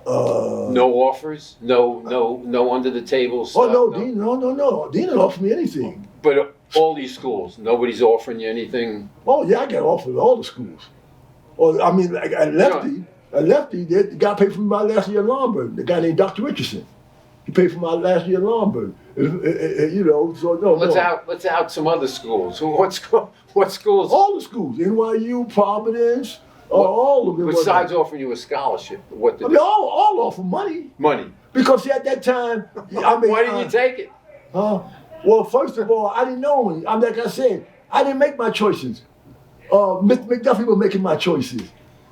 No offers? No under the table stuff? Oh no, Dean, no. Dean didn't offer me anything. But all these schools, nobody's offering you anything? Oh yeah, I got offered all the schools. Or I mean, like at Lefty, the guy paid for my last year at Lombard. The guy named Dr. Richardson. He paid for my last year at Lombard. You know, so no. Let's out some other schools. What schools? All the schools, NYU, Providence, all of them. Besides offering you a scholarship, what did? I mean, all offer money. Money. Because see, at that time, I mean, why didn't you take it? Well, first of all, I didn't know him. Like I said, I didn't make my choices. Mr. McDuffie was making my choices.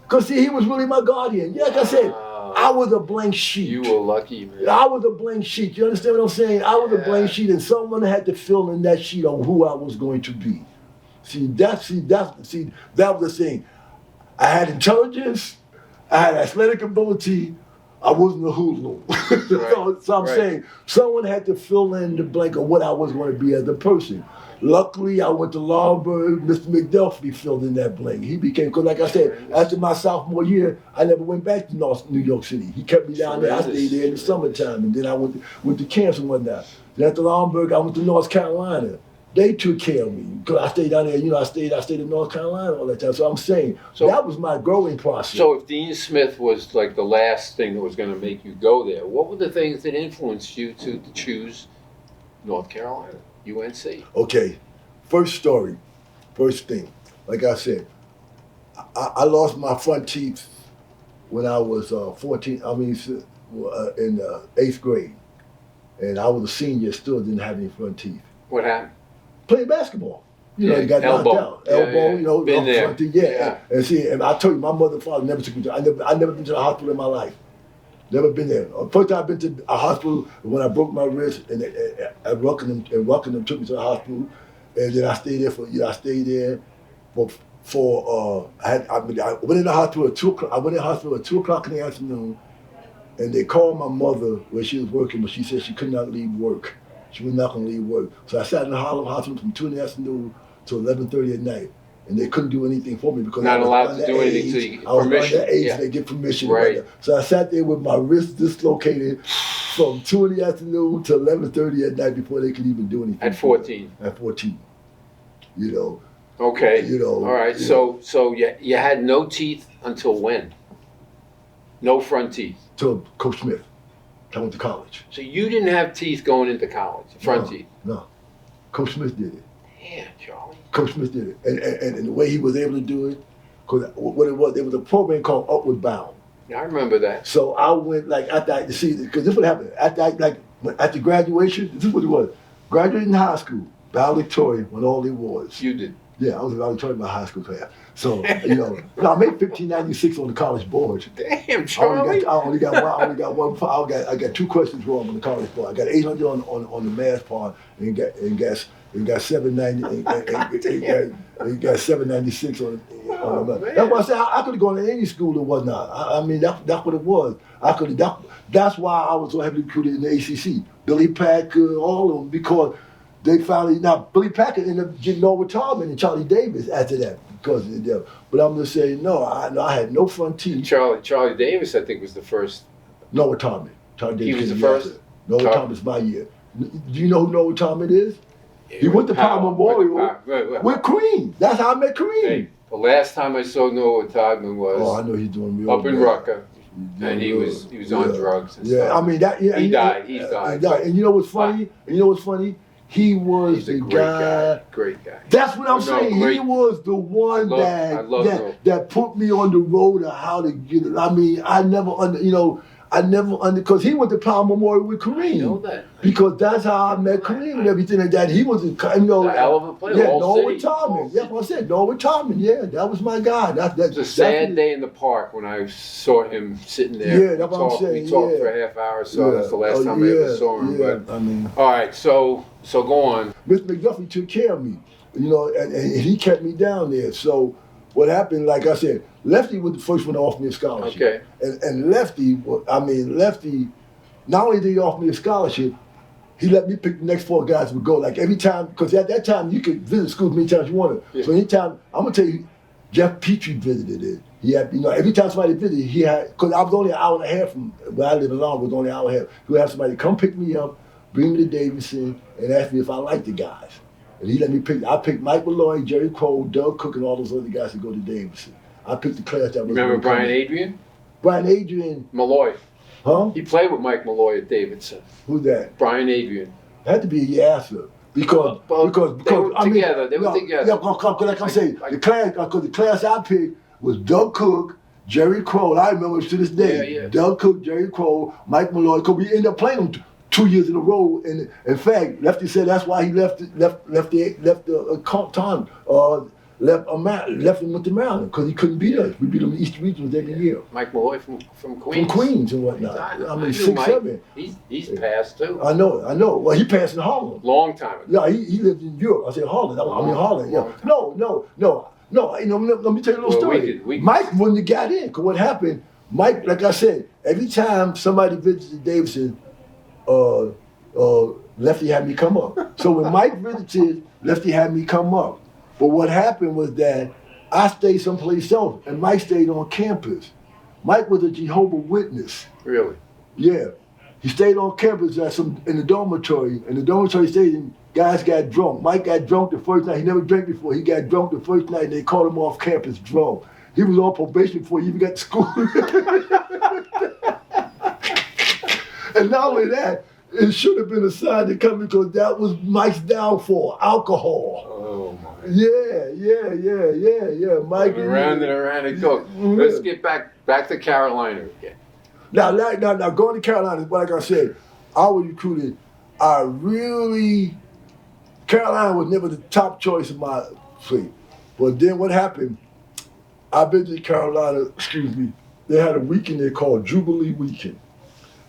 Because, see, he was really my guardian. Yeah, like I said, I was a blank sheet. You were lucky, man. I was a blank sheet. You understand what I'm saying? I was a blank sheet, and someone had to fill in that sheet on who I was going to be. See, that was the thing. I had intelligence. I had athletic ability. I wasn't a hoodlum. So I'm saying someone had to fill in the blank of what I was going to be as a person. Luckily, I went to Lombard. Mr. McDuffie filled in that blank. He became, because like I said, after my sophomore year, I never went back to New York City. He kept me down there. I stayed there in the summertime, and then I went to camps and whatnot. Then after Lombard, I went to North Carolina. They took care of me because I stayed down there. You know, I stayed in North Carolina all that time. So I'm saying that was my growing process. So if Dean Smith was like the last thing that was going to make you go there, what were the things that influenced you to choose North Carolina, UNC? Okay, first thing. Like I said, I lost my front teeth when I was 14. I mean, in 8th grade, and I was a senior. Still didn't have any front teeth. What happened? Playing basketball. You know, you got knocked out. Elbow, you know, been there. Front teeth, And see, and I told you, my mother and father never took me to, I never been to the hospital in my life. Never been there. First time I've been to a hospital when I broke my wrist, and Rockingham took me to the hospital, and then I stayed there I went in the hospital at 2 o'clock. I went in the hospital at 2 o'clock in the afternoon, and they called my mother where she was working, but she said she could not leave work. She was not going to leave work. So I sat in the Harlem hospital from 2 in the afternoon to 11:30 at night. And they couldn't do anything for me because not I was allowed to do anything until you get permission. I was underage, they get permission. Right. So I sat there with my wrist dislocated from 2 in the afternoon to 11:30 at night before they could even do anything. At 14. At 14. You know. Okay. You know. All right. So you had no teeth until when? No front teeth. Till Coach Smith. I went to college. So you didn't have teeth going into college, front teeth? No. Coach Smith did it. Damn, Charlie. Coach Smith did it, and the way he was able to do it, because what it was, there was a program called Upward Bound. I remember that. So I went like after I see, because this what happened after graduation. This is what it was. Graduated in high school, valedictorian, won all the awards. You did. Yeah, I was valedictorian in my high school class. So you know, I made 1596 on the college board. Damn, Charlie. I only got one. I got 2 questions wrong on the college board. I got 800 on the math part, and got 790 and got 796 on the math. That's why I said I could have gone to any school and whatnot. I mean that's what it was. That's why I was so heavily recruited in the ACC. Billy Packer, all of them, because they finally now Billy Packer ended up getting Norwood Tallman and Charlie Davis after that because of them. But I'm just saying no. I had no frontier. Charlie Davis, I think, was the first. Norwood Tallman. Charlie Davis. He was the first. Norwood Tallman's my year. Do you know who Norwood Tallman is? He went to Powell Memorial with Kareem. That's how I met Kareem. Hey, the last time I saw Noah Todman was I know he's doing real up in good. Rucker, and he was on drugs. And yeah, stuff. I mean that. Yeah, he died. He's died. And you know what's funny? He was He's the a great guy. That's what I'm saying. Great. He was the one that put me on the road of how to get it. I mean, I never because he went to Powell Memorial with Kareem. I know that. Because that's how I met Kareem and everything like that. He was a hell of a player. Yeah, Norwood Tallman. That's what I said. Norwood Tallman. Yeah, that was my guy. It was a sad day in the park when I saw him sitting there. Yeah, that's what I'm saying. We talked for a half hour or so. That's the last time I ever saw him. Yeah, but I mean, all right, so go on. Mr. McDuffie took care of me, and he kept me down there. So what happened? Like I said, Lefty was the first one to offer me a scholarship. Okay. And Lefty, not only did he offer me a scholarship, he let me pick the next 4 guys who would go. Like every time, because at that time you could visit school as many times you wanted. Yeah. So anytime, I'm gonna tell you, Jeff Petrie visited it. He had, every time somebody visited, he had, because I was only an hour and a half from where I live in Long, was only an hour and a half. He would have somebody come pick me up, bring me to Davidson, and ask me if I liked the guys. And he let me pick. I picked Mike Malloy, Jerry Cole, Doug Cook, and all those other guys to go to Davidson. I picked the class that was. Remember Brian Adrian? Brian Adrian. Malloy. Huh? He played with Mike Malloy at Davidson. Who's that? Brian Adrian. Had to be a year after. Because they were together. They were together. Yeah, like I'm saying, the class I picked was Doug Cook, Jerry Crow. I remember to this day. Yeah. Doug Cook, Jerry Crow, Mike Malloy. Because we ended up playing them 2 years in a row. And in fact, Lefty said that's why he left time. Left him with the Maryland because he couldn't beat us. We beat him in the East Regionals every year. Mike Malloy from Queens. From Queens and whatnot. I mean, 6'7". He's passed too. I know. Well, he passed in Harlem. Long time ago. Yeah, he lived in Europe. I said Harlem. Harlem. Yeah. No. Let me tell you a little story. Mike wouldn't have got in because what happened? Mike, like I said, every time somebody visited Davidson, Lefty had me come up. So when Mike visited, Lefty had me come up. But what happened was that I stayed someplace else, and Mike stayed on campus. Mike was a Jehovah's Witness. Really? Yeah. He stayed on campus in the dormitory. In the dormitory stayed, guys got drunk. Mike got drunk the first night. He never drank before. He got drunk the first night, and they called him off campus drunk. He was on probation before he even got to school. And not only that, it should have been a sign to come because that was Mike's downfall, alcohol. Oh my. Yeah. Mike. Around and go. Let's get back to Carolina again. Now, going to Carolina, like I said, I was recruited. Carolina was never the top choice of my fleet. But then what happened, I visited Carolina, they had a weekend they called Jubilee Weekend.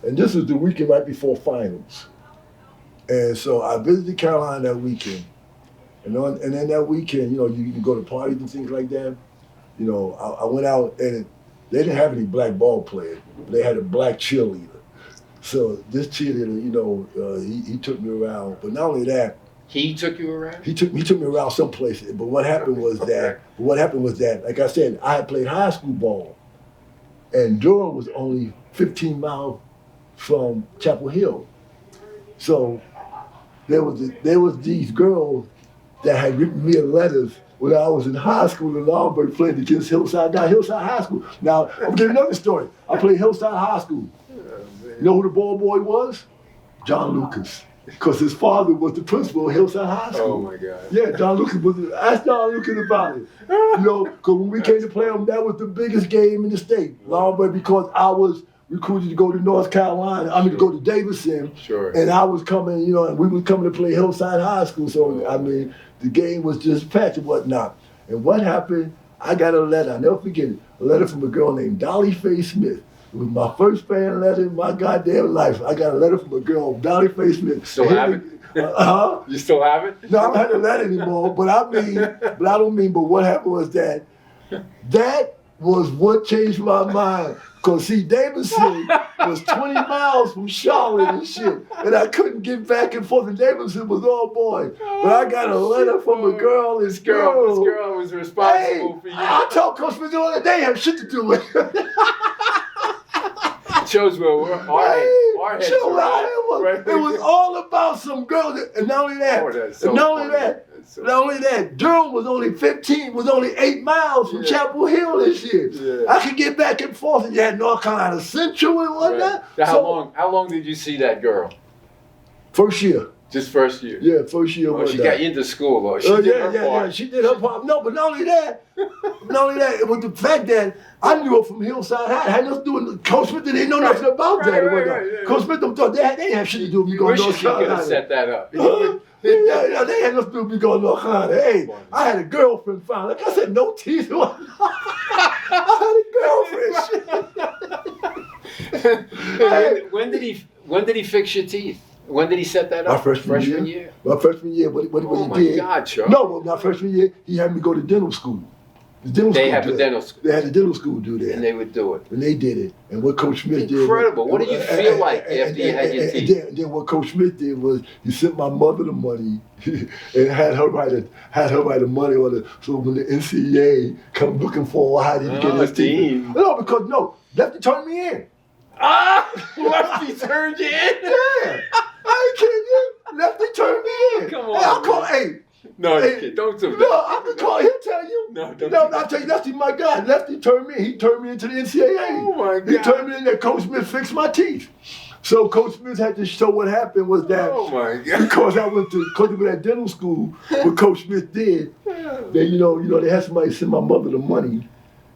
And this was the weekend right before finals. And so I visited Carolina that weekend. And then that weekend, you can go to parties and things like that. I went out and they didn't have any black ball players. They had a black cheerleader. So this cheerleader, he took me around. But not only that, he took you around? He took me around some places. But what happened was that, like I said, I had played high school ball. And Jour was only 15 miles from Chapel Hill. So there was these girls that had written me letters when I was in high school in Lombard playing against Hillside High School. Now, I'm gonna give you another story. I played Hillside High School. You know who the ball boy was? John Lucas. because his father was the principal of Hillside High School. Oh my God. Yeah, John Lucas was. Ask John Lucas about it. You know, because when we came to play him, that was the biggest game in the state. Long way because I was recruited to go to North Carolina. I mean, to go to Davidson. Sure. And I was coming, you know, and we were coming to play Hillside High School. So I mean, the game was just packed and whatnot. And what happened? I got a letter. I'll never forget it. A letter from a girl named Dolly Faye Smith. It was my first fan letter in my goddamn life. I got a letter from a girl, Dolly Faye Smith. Still have it? You still have it? No, I don't have the letter anymore. But I mean, but what happened was that was what changed my mind. Because see, Davidson was 20 miles from Charlotte and shit. And I couldn't get back and forth. And Davidson was all boy. But I got a letter from a girl. This girl was responsible for you. I told Coach Smith the other day, have shit to do with it. Shows where our heads are at. It was all about some girl. And not only that, not only that, Durham was only 8 miles from Chapel Hill this year. Yeah. I could get back and forth, and you had North Carolina Central and whatnot. Right. How long did you see that girl? First year. Just first year? Yeah, first year. She got you into school, though. She did her part. Yeah, she did her part. No, but not only that, it was the fact that I knew her from Hillside High. It had nothing to do with Coach Smith. They didn't know nothing about that. Right. Coach Smith thought they didn't have shit to do with me going to North Carolina. You could have set that up. Yeah, they had nothing to do with me going to North Carolina. Hey, I had a girlfriend finally. Like I said, no teeth. I had a girlfriend. When did he fix your teeth? When did he set that up? My freshman year. My freshman year. What he did? Oh my God, Joe. No, my freshman year, he had me go to dental school. They had a dental school. They had a dental school do that. And they would do it. And they did it. And what Coach Smith did. Incredible. What did you feel like after you had your teeth? And then what Coach Smith did was he sent my mother the money and had her write a money order. So when the NCAA come looking for how did you get his teeth? No, Lefty turned me in. Lefty turned you in? Yeah. I ain't kidding you. Lefty turned me in. Come on. No, don't do that. No, I can call. He'll tell you. No, I'll tell you. Lefty, my guy. Lefty turned me. He turned me into the NCAA. Oh my God. He turned me in there. Coach Smith fixed my teeth. So Coach Smith had to show what happened was that. Oh my God. Because I went to that dental school. What Coach Smith did, they they had somebody send my mother the money,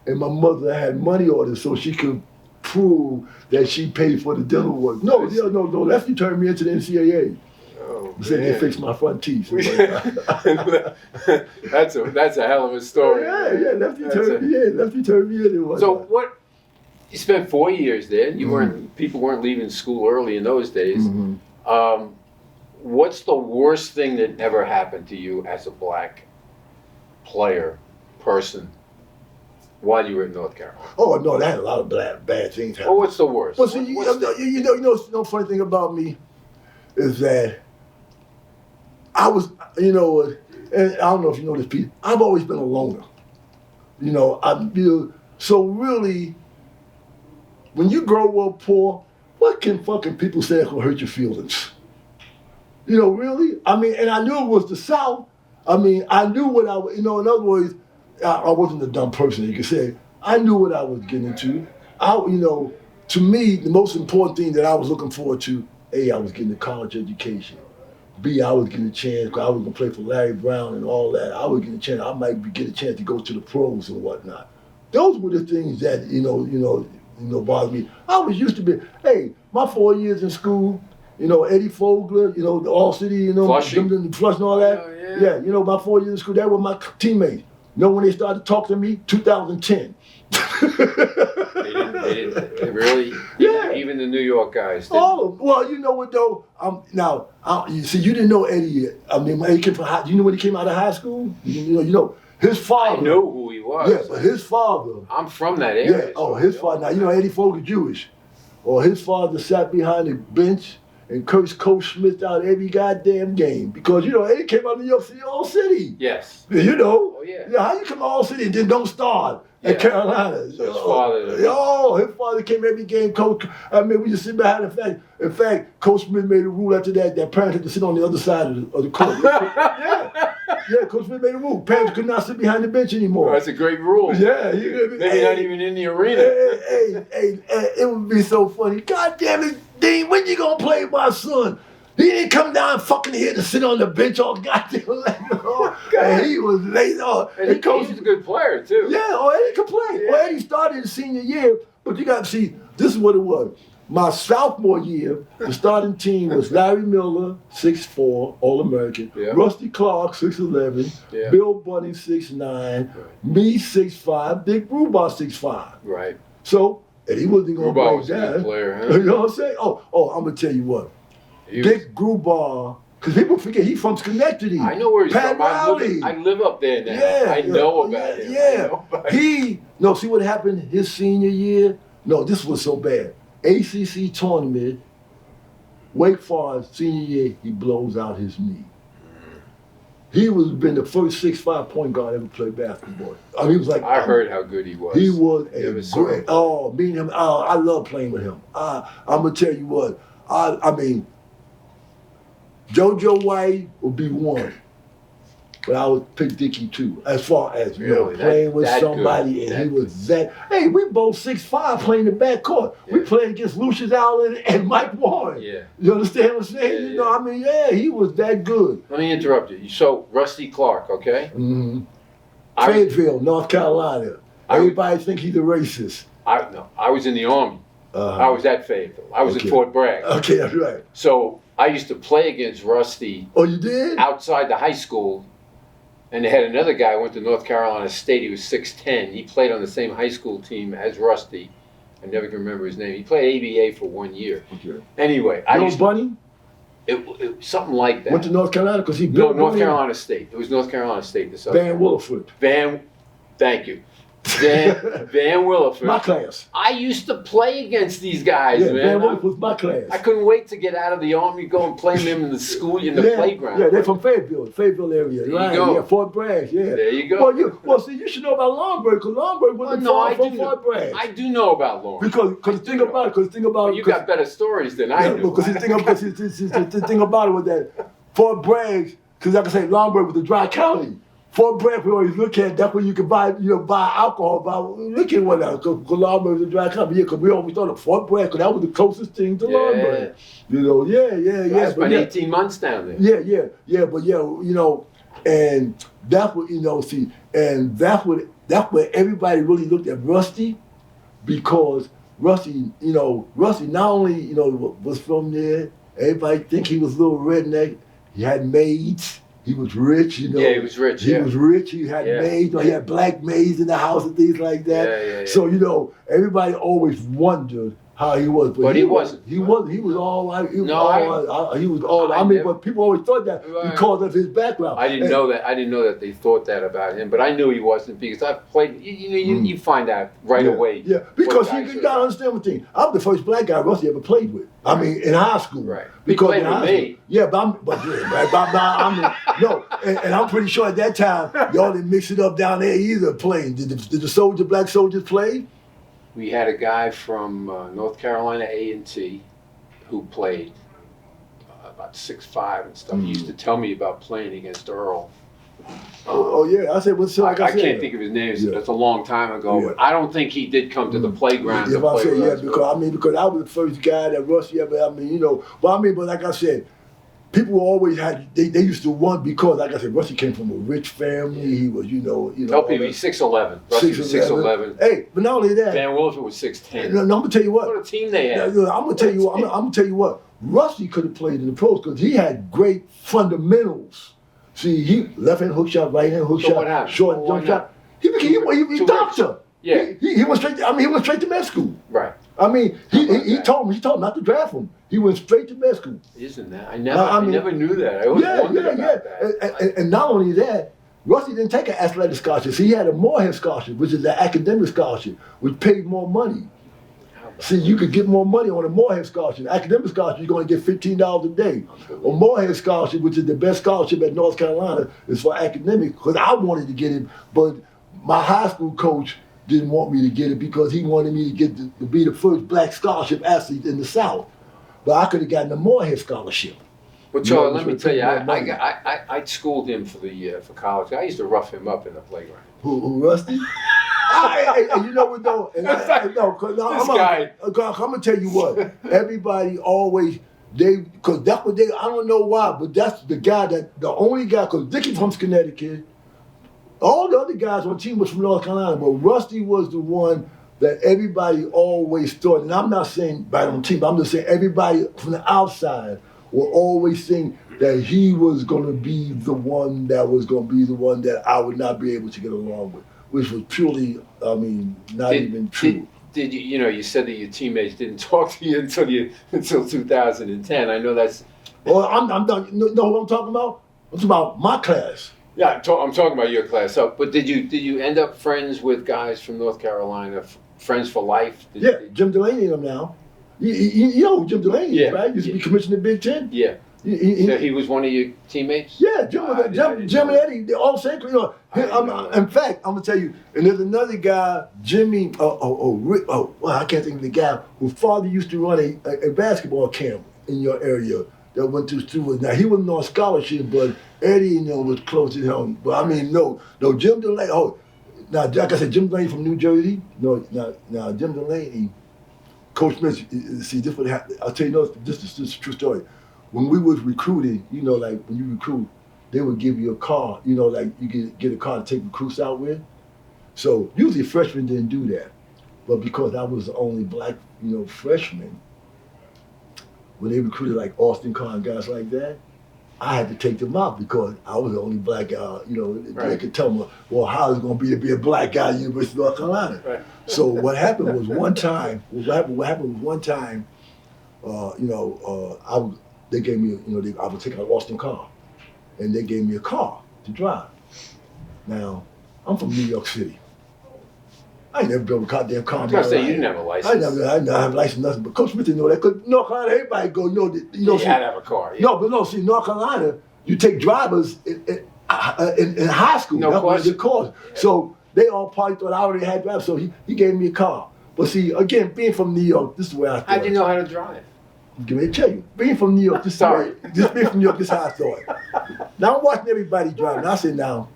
and my mother had money orders so she could prove that she paid for the dental work. No, Lefty turned me into the NCAA. Oh, said they fixed my front teeth. That's a hell of a story. Yeah, Lefty turned me in. So what? You spent 4 years there. People weren't leaving school early in those days. Mm-hmm. What's the worst thing that ever happened to you as a black person while you were in North Carolina? Oh no, they had a lot of bad things happen. Well, what's the worst? Well, see, no funny thing about me is that I was, and I don't know if you know this, Pete. I've always been a loner. So really, when you grow up poor, what can fucking people say that will hurt your feelings? Really? I mean, and I knew it was the South. I mean, I knew what I was, in other words, I wasn't a dumb person, you could say. I knew what I was getting into. To me, the most important thing that I was looking forward to, A, I was getting a college education. B, I was getting a chance, because I was going to play for Larry Brown and all that. I was getting a chance, I might get a chance to go to the pros and whatnot. Those were the things that, bothered me. I was used to be, my 4 years in school, Eddie Fogler, the All City, Flushing. Flush and all that. Oh, yeah. My 4 years in school, that were my teammates. When they started talking to me? 2010. They didn't really. Yeah. Even the New York guys didn't. All of them. Well, you know what though? You see, you didn't know Eddie yet. I mean, when he came from you know when he came out of high school? His father. I know who he was. Yeah, but his father. I'm from that area. Yeah. Oh, his father. Now Eddie Fogel Jewish. Or his father sat behind the bench and cursed Coach Smith out every goddamn game because Eddie came out of New York City, All City. Yes. Oh yeah. How you come to All City and then don't start at Carolina? So his father. His father came every game. Coach. I mean, we just sit behind the fact. In fact, Coach Smith made a rule after that parents had to sit on the other side of the court. Yeah, Coach Smith made a rule. Parents could not sit behind the bench anymore. Oh, that's a great rule. Yeah, maybe not even in the arena. Hey, it would be so funny. God damn it, Dean, when you gonna play my son? He didn't come down fucking here to sit on the bench all goddamn late. And he was late. And he was a good player, too. Yeah, Eddie could play. Yeah. Eddie started his senior year, but you got to see, this is what it was. My sophomore year, the starting team was Larry Miller, 6'4", All-American. Yeah. Rusty Clark, 6'11". Yeah. Bill Bunny, 6'9". Right. Me, 6'5". Dick Brubaugh, 6'5". Right. So, and he wasn't going to Brubaugh play was a that. good player, huh? You know what I'm saying? Oh, I'm going to tell you what. Dick Brubaugh, because people forget he's from Schenectady. I know where he's Pat from. Riley. I live up there now. Yeah, I know about him. Yeah. See what happened his senior year? No, this was so bad. ACC tournament, Wake Forest senior year, he blows out his knee. He been the first 6'5" point guard ever played basketball. I mean, he was like, I heard how good he was. He was a great. me and him. I love playing with him. I'm gonna tell you what. I mean, JoJo White would be one, but I would pick Dickie too. As far as Really? playing with That somebody, good. and he was that. Hey, we both 6'5" playing the backcourt. Yeah. We played against Lucius Allen and Mike Warren. Yeah. You understand what I'm saying? Yeah, You know, I mean, yeah, he was that good. Let me interrupt you. So, Rusty Clark, okay? Mm-hmm. I was- Fayetteville, North Carolina. Everybody think he's a racist. I was in the Army. I was at Fayetteville. I was Okay. at Fort Bragg. Okay, that's right. So, I used to play against Rusty Oh, you did? outside the high school. And they had another guy who went to North Carolina State. He was 6'10". He played on the same high school team as Rusty. I never can remember his name. He played ABA for 1 year. Okay. Anyway, Bunny it something like that. went to North Carolina because he No, built North Carolina State. It was North Carolina State. Van Williford. Thank you. Van Williford. My class. I used to play against these guys, Yeah, man. Van Williford was my class. I couldn't wait to get out of the Army, go and play them in the school, in the playground. Yeah, they're from Fayetteville area. There you Right, go. yeah, Fort Bragg, yeah. There you go. Well, see, you should know about Longburg, because Longburg wasn't far from Fort Bragg. I do know about Lawrence. Because think about it, Well, you got better stories than I do. Because the thing about it was that Fort Bragg, because like I say, Longburg was a dry county. Fort Bragg, we always look at, that's where you can buy alcohol. Look at what that, because Longburg was a dry county. Yeah, because we always thought of Fort Bragg, because that was the closest thing to Longburg. You know, yeah. I spent 18 months down there. And that's what, and that's what everybody really looked at Rusty, because Rusty not only, was from there, everybody think he was a little redneck, he had maids. He was rich, Yeah, he was rich. He was rich. He had maids. He had black maids in the house and things like that. Yeah. So everybody always wondered how he was, but he wasn't. He wasn't. He was all right. He was all. But people always thought that because of his background. I didn't know that. I didn't know that they thought that about him. But I knew he wasn't because I played. You find out right away. Yeah, because you gotta understand one thing. I'm the first black guy Rusty ever played with. I mean, in high school. Right. Because he played with me. Yeah, and I'm pretty sure at that time y'all didn't mix it up down there either. Playing. Did the black soldiers play? We had a guy from North Carolina A&T who played about 6'5" and stuff. He used to tell me about playing against Earl. Yeah, I said, what's I can't think of his name. Yeah. That's a long time ago. Yeah. But I don't think he did come to the playground. Yeah, to play with us. because I was the first guy that Rusty ever. But like I said, people always had they used to want, because like I said, Rusty came from a rich family. He was Tell people he's 6'11". Rusty was 6'11". Hey, but not only that, Van Williford was 6'10". No, I'm gonna tell you what. What a team they had. I'm gonna tell you. I'm gonna tell you what. Rusty could have played in the pros because he had great fundamentals. See, he left hand hook shot, right hand hook So shot, what happened? short Well, jump why shot. He doctor. Yeah. He went straight. He went straight to med school. Right. I mean, he told me not to draft him. He went straight to med school. Isn't that? I never knew that. I always wondered about that. And not only that, Rusty didn't take an athletic scholarship. He had a Morehead scholarship, which is an academic scholarship, which paid more money. See, you could get more money on a Morehead scholarship. Academic scholarship, you're going to get $15 a day. A Morehead scholarship, which is the best scholarship at North Carolina, is for academic, because I wanted to get it, but my high school coach didn't want me to get it because he wanted me to get to be the first black scholarship athlete in the South. But I could have gotten a Morehead scholarship. Well, Charlie, let me tell you, I schooled him for college. I used to rough him up in the playground. Who Rusty? You know what though? I'm gonna tell you what. Everybody always because that's what they, I don't know why, but that's the only guy, because Dickie from Connecticut, all the other guys on the team was from North Carolina, but Rusty was the one that everybody always thought, and I'm not saying by on the team, I'm just saying everybody from the outside will always think that he was going to be the one that was going to be the one that I would not be able to get along with, which was purely, not even true. Did you, you said that your teammates didn't talk to you until 2010. I know that's. Well, I'm done. Know what I'm talking about? I'm talking about my class. Yeah, I'm talking about your class. So, but did you end up friends with guys from North Carolina, friends for life? Jim Delaney and them now. You know who Jim Delaney is, right? Used to be commissioner of the Big Ten. Yeah. So he was one of your teammates? Yeah, Jim and Eddie, they all say, in fact, I'm gonna tell you, and there's another guy, Jimmy, I can't think of the guy whose father used to run a basketball camp in your area that went to school. Now he wasn't on scholarship, but Eddie, was close to him. But no, Jim Delaney. Now like I said, Jim Delaney from New Jersey. No, now Jim Delaney, Coach Smith. See, this what happened. I'll tell you, this is a true story. When we was recruiting, like when you recruit, they would give you a car, like you get a car to take recruits out with. So usually freshmen didn't do that. But because I was the only black, freshman, when they recruited like Austin Carr and guys like that, I had to take them out because I was the only black guy, They could tell me, well, how is it going to be a black guy at the University of North Carolina? Right. So what happened was one time, they gave me, I would take out Austin Carr, and they gave me a car to drive. Now, I'm from New York City. I ain't never drove a goddamn car. I was gonna say you didn't have a license. I didn't have a license, nothing. But Coach Smith didn't know that. Because North Carolina, everybody go, You had to have a car. Yeah. No, see, North Carolina, you take drivers in high school. No was the course. Yeah. So they all probably thought I already had drivers. So he gave me a car. But see, again, being from New York, this is where I thought. How'd you know how to drive? Give me a tell you. Being from New York, this being from New York, this is how I thought. Now I'm watching everybody driving. I said, now,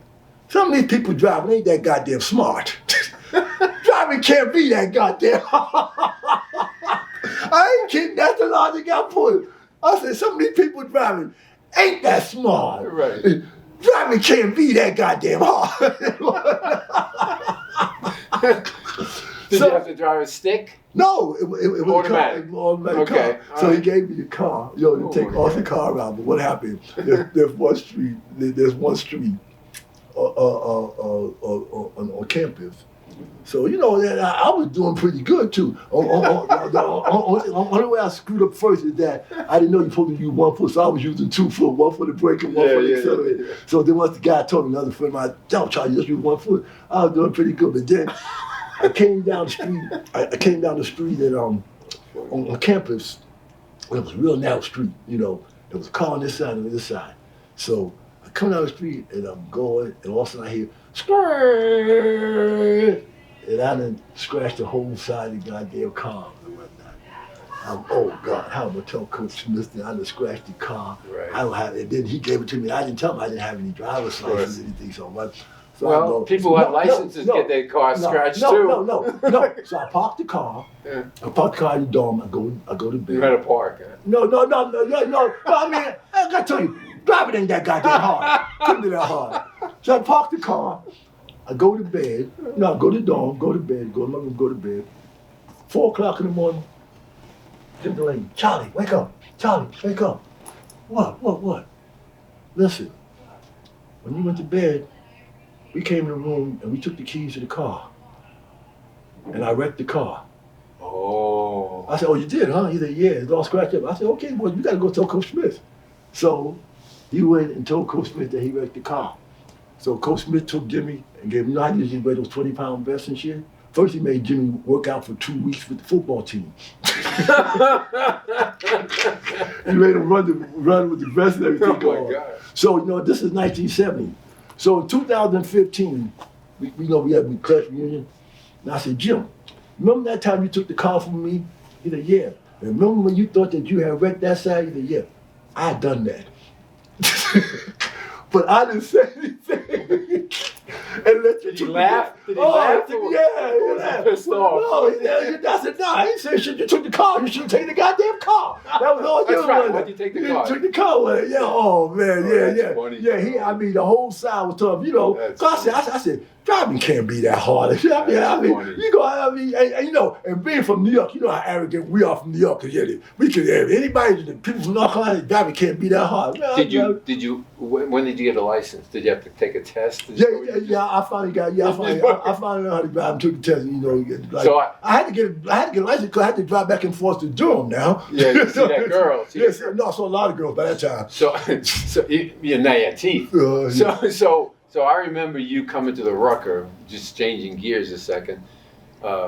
some of these people driving ain't that goddamn smart. Driving can't be that goddamn I ain't kidding. That's the logic I put. I said, some of these people driving ain't that smart. Right. Driving can't be that goddamn hard. Did you have to drive a stick? No, it was automatic. Automatic car. So he gave me the car, to take off the car around. But what happened? There's one street. On campus. So I was doing pretty good too. Only way I screwed up first is that I didn't know you're supposed to use 1 foot, so I was using 2 foot, 1 for the brake and 1 for the accelerator. Yeah. So then once the guy told me, another friend of mine, don't try to just use 1 foot. I was doing pretty good, but then I came down the street. I came down the street and on campus. It was a real narrow street. There was a car on this side and on this side. So I come down the street and I'm going, and all of a sudden I hear skrrrr, and I done scratched the whole side of the goddamn car and whatnot. Oh God, how am I gonna tell Coach Smith that I done scratched the car? Right. I don't have it. Then he gave it to me. I didn't tell him I didn't have any driver's license or anything. So people who have licenses get their car scratched too. No. So I parked the car. Yeah. I parked the car in the dorm. I go to bed. You had a park. No. I mean, I gotta tell you, driving ain't that goddamn hard. Couldn't be that hard. So I parked the car. I go to bed. I go to the dorm, go to bed, go to my room, go to bed. 4 o'clock in the morning. Jim Delaney, Charlie, wake up. Charlie, wake up. What? Listen, when you went to bed, we came in the room and we took the keys to the car. And I wrecked the car. Oh. I said, oh, you did, huh? He said, yeah, it's all scratched up. I said, okay, well, you got to go tell Coach Smith. So he went and told Coach Smith that he wrecked the car. So Coach Smith took Jimmy and gave him, how he usually wear those 20-pound vests and shit? First, he made Jimmy work out for 2 weeks with the football team. He made him run with the vest and everything. Oh my God. So, this is 1970. So in 2015, we had class reunion, and I said, Jim, remember that time you took the car from me? He said, yeah. And remember when you thought that you had wrecked that side? He said, yeah, I had done that. But I didn't say anything. And Did you laugh? Did he laugh? Yeah, he laughed. Pissed off. No, I said, nah, he said, you took the car. You should have taken the goddamn car. That was all That's you right. was. Why'd you take the You car? took the car with it. Yeah, oh, man, that's yeah. funny. Yeah, I mean, the whole side was tough, you know. That's So I said, driving can't be that hard. I mean, funny. you go, and, you know, and being from New York, you know how arrogant we are from New York. Yeah, we can, anybody, the people from North Carolina, driving can't be that hard. Did you, when did you get a license? Did you have to take a test? Yeah, I finally got, I finally learned how to drive and took the test, you know. Like, So I had to get a license because I had to drive back and forth to Durham now. Yeah, you see that girl. Yes, no, I saw a lot of girls by that time. So you now you had teeth. So I remember you coming to the Rucker, just changing gears a second,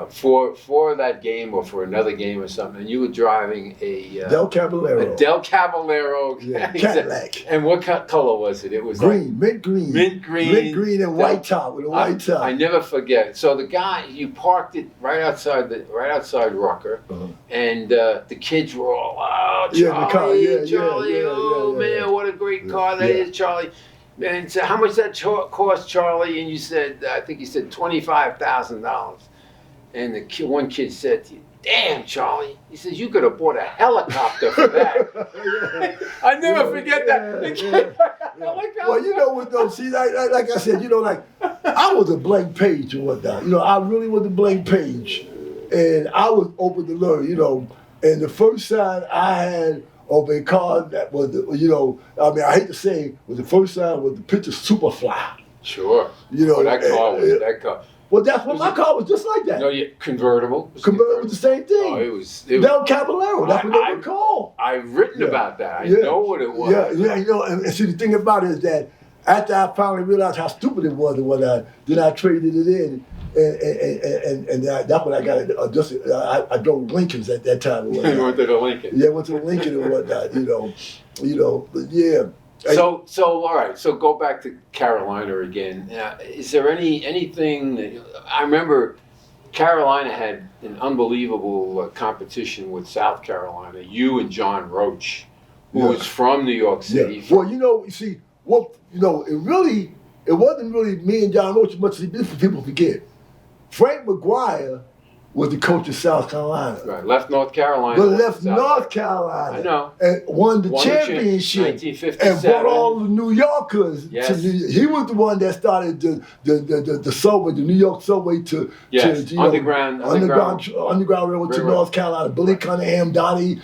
for that game or for another game or something, and you were driving a Del Caballero. Yeah, Cadillac. And what color was it? It was green, mint green. Mint green. Mint green and white top with a white top. I never forget. So the guy, you parked it right outside Rucker, and the kids were all, oh, Charlie, Yeah, the car. Charlie, oh man, what a great car that is, Charlie. And so, how much that cost, Charlie? And you said, I think you said $25,000. And one kid said to you, damn, Charlie. He says, you could have bought a helicopter for that. I never forget that. Well, you know what though, see, like I said, you know, like, I was a blank page and whatnot. You know, I really was a blank page. And I was open to learn, you know. And the first sign I had of a car that was, you know, I mean, I hate to say, was the first sign was the picture Superfly. Sure. You know, that car. Well, that's what my car was just like that. No, yeah, convertible. Convertible was the same thing. Oh, it was Del Caballero. That's what they were called. I've written about that. I know what it was. Yeah, you know, and see, the thing about it is that after I finally realized how stupid it was and whatnot, then I traded it in, and that's when I got it adjusted. I drove Lincolns at that time. You went to the Lincoln. Yeah, went to the Lincoln and whatnot. You know, but yeah. So all right. So go back to Carolina again. Is there anything that I remember? Carolina had an unbelievable competition with South Carolina. You and John Roach, who was from New York City. Yeah. Well, you know, you see, it wasn't really me and John Roach as much as this people forget. Frank McGuire was the coach of South Carolina. Right, left North Carolina. But left North Carolina. I know. And won the championship. 1957. And brought all the New Yorkers to New York. He was the one that started the subway, the New York subway to underground railroad to North Carolina. Billy Cunningham, Donnie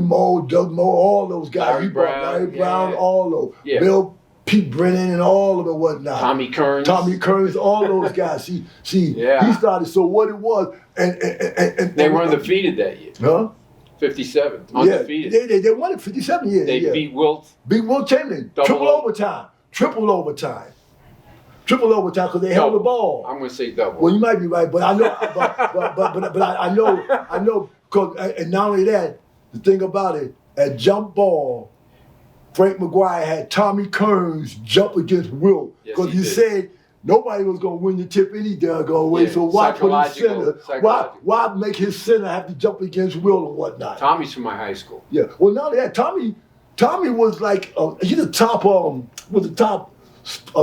Moe, Doug Moe, all those guys. Larry Brown, all those. Yeah. Bill Pete Brennan and all of them whatnot. Tommy Kearns, all those guys. He started. So what it was, and they were undefeated that year. Huh? 57, undefeated. Yeah, they won it 57 years. They beat Wilt. Beat Wilt Chamberlain. Triple overtime because they held the ball. I'm going to say double. Well, you might be right, but I know, but I know, because and not only that, the thing about it, at jump ball, Frank McGuire had Tommy Kearns jump against Wilt because he said nobody was going to win the tip any doggone way. So why put his center? Why make his center have to jump against Wilt and whatnot? Tommy's from my high school. Yeah. Well, not only that, Tommy was like he's the top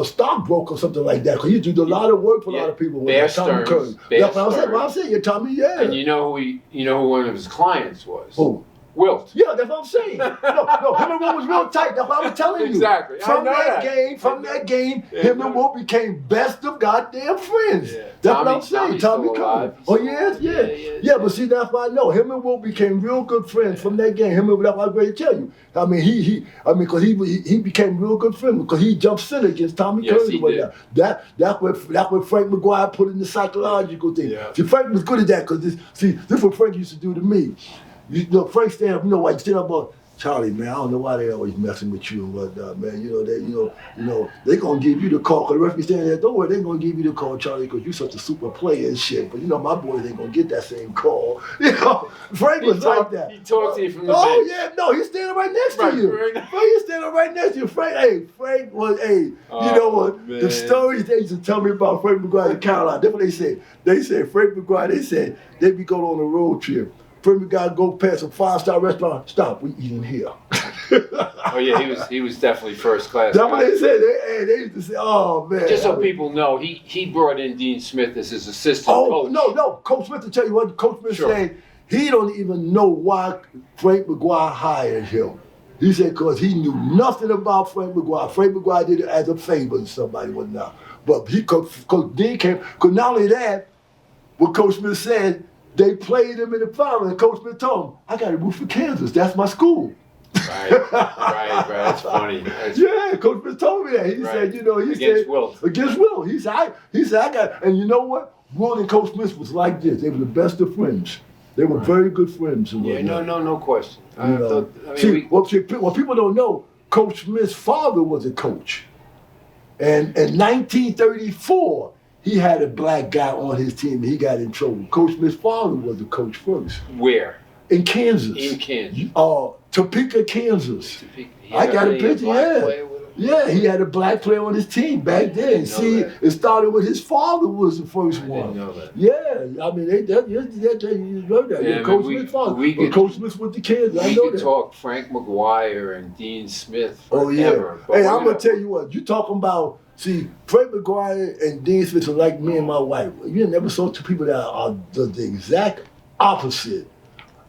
stockbroker or something like that. Because he did a lot of work for a lot of people. Bear Stearns. That's what I'm saying. Yeah, Tommy. Yeah. And you know who one of his clients was? Who? Wilt. Yeah, that's what I'm saying. No, him and Wilt was real tight. That's what I was telling you. Exactly. From that game, him and Wilt became best of goddamn friends. Yeah. That's what I'm saying. Tommy Kearns. Oh yeah. But see, that's why I know him and Wilt became real good friends from that game. That's what I was ready to tell you. I mean, because he became real good friends because he jumped center against Tommy Kearns. That's what Frank McGuire put in the psychological thing. Yeah. See, Frank was good at that because this is what Frank used to do to me. You know, Frank stand up. You know why? You stand up on Charlie, man. I don't know why they always messing with you and whatnot, man. They gonna give you the call. Cause the referee standing there, don't worry, they gonna give you the call, Charlie, because you such a super player and shit. But my boys ain't gonna get that same call. Frank was like that. He talked to you from the bench. Oh yeah, no, he's standing right next to you. He's standing right next to you. Frank was you know what? Man. The stories they used to tell me about Frank McGuire in Carolina. That's what they said. They said Frank McGuire. They said they be going on a road trip. Frank McGuire go past a 5-star restaurant. Stop, we eating here. Oh yeah, he was definitely first class. That's what they said. They used to say, "Oh man." Just so people know, he brought in Dean Smith as his assistant coach. No, Coach Smith. To tell you what, Coach Smith Sure. said he don't even know why Frank McGuire hired him. He said because he knew nothing about Frank McGuire. Frank McGuire did it as a favor to somebody, wasn't now. But Coach Dean came. Because not only that, what Coach Smith said, they played him in the final, and Coach Smith told him, "I got to root for Kansas. That's my school." Right. That's funny. Yeah, Coach Smith told me that. He said, against Will. Against Will. He said, I got, and you know what? Will and Coach Smith was like this. They were the best of friends. They were very good friends. And yeah, no question. What people don't know, Coach Smith's father was a coach. And in 1934, he had a black guy on his team and he got in trouble. Coach Smith's father was the coach first. Where? In Kansas. In Kansas. Topeka, Kansas. Topeka. I got a picture, yeah, he had a black player on his team back then. See, it started with his father was the first one. I didn't know that. Yeah, I mean, you know that. Yeah, Coach Smith's father. Coach Smith with the kids. I know that. We could talk Frank McGuire and Dean Smith forever. Oh, yeah. Hey, I'm going to tell you what, you talking about, see, Frank McGuire and Dean Smith are like me and my wife. You never saw two people that are the exact opposite,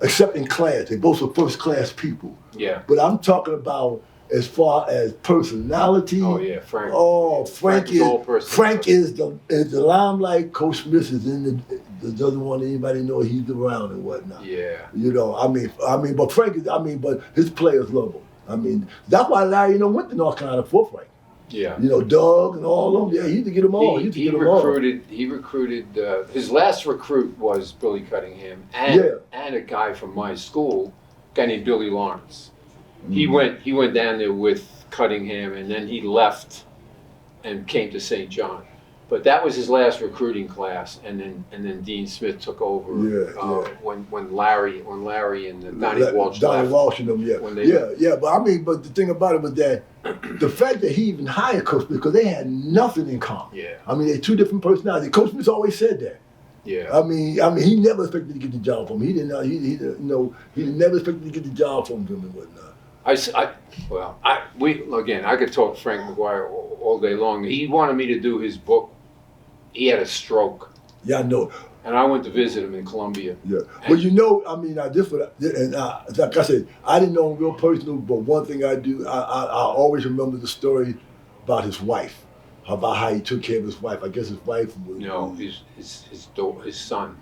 except in class. They both are first class people. Yeah. But I'm talking about as far as personality. Oh yeah, Frank. Oh, Frank is the limelight. Coach Smith is doesn't want anybody to know he's around and whatnot. Yeah. But Frank but his players love him. I mean, that's why Larry went to North Carolina for Frank. Yeah. Doug and all of them. Yeah, he used to get them all. He recruited. His last recruit was Billy Cunningham and a guy from my school, a guy named Billy Lawrence. He went down there with Cunningham, and then he left and came to St. John. But that was his last recruiting class, and then Dean Smith took over when Larry and Donnie Walsh left. Donnie Walsh and them, But the thing about it was that the fact that he even hired Coach Smith, because they had nothing in common. Yeah. I mean, they're two different personalities. Coach Smith always said that. Yeah. I mean, he never expected to get the job from him. He never expected to get the job from him and whatnot. I could talk Frank McGuire all day long. He wanted me to do his book. He had a stroke. Yeah, I know. And I went to visit him in Columbia. Yeah. Well, like I said, I didn't know him real personal, but one thing I do, I always remember the story about his wife, about how he took care of his wife. I guess his wife was... No, his son.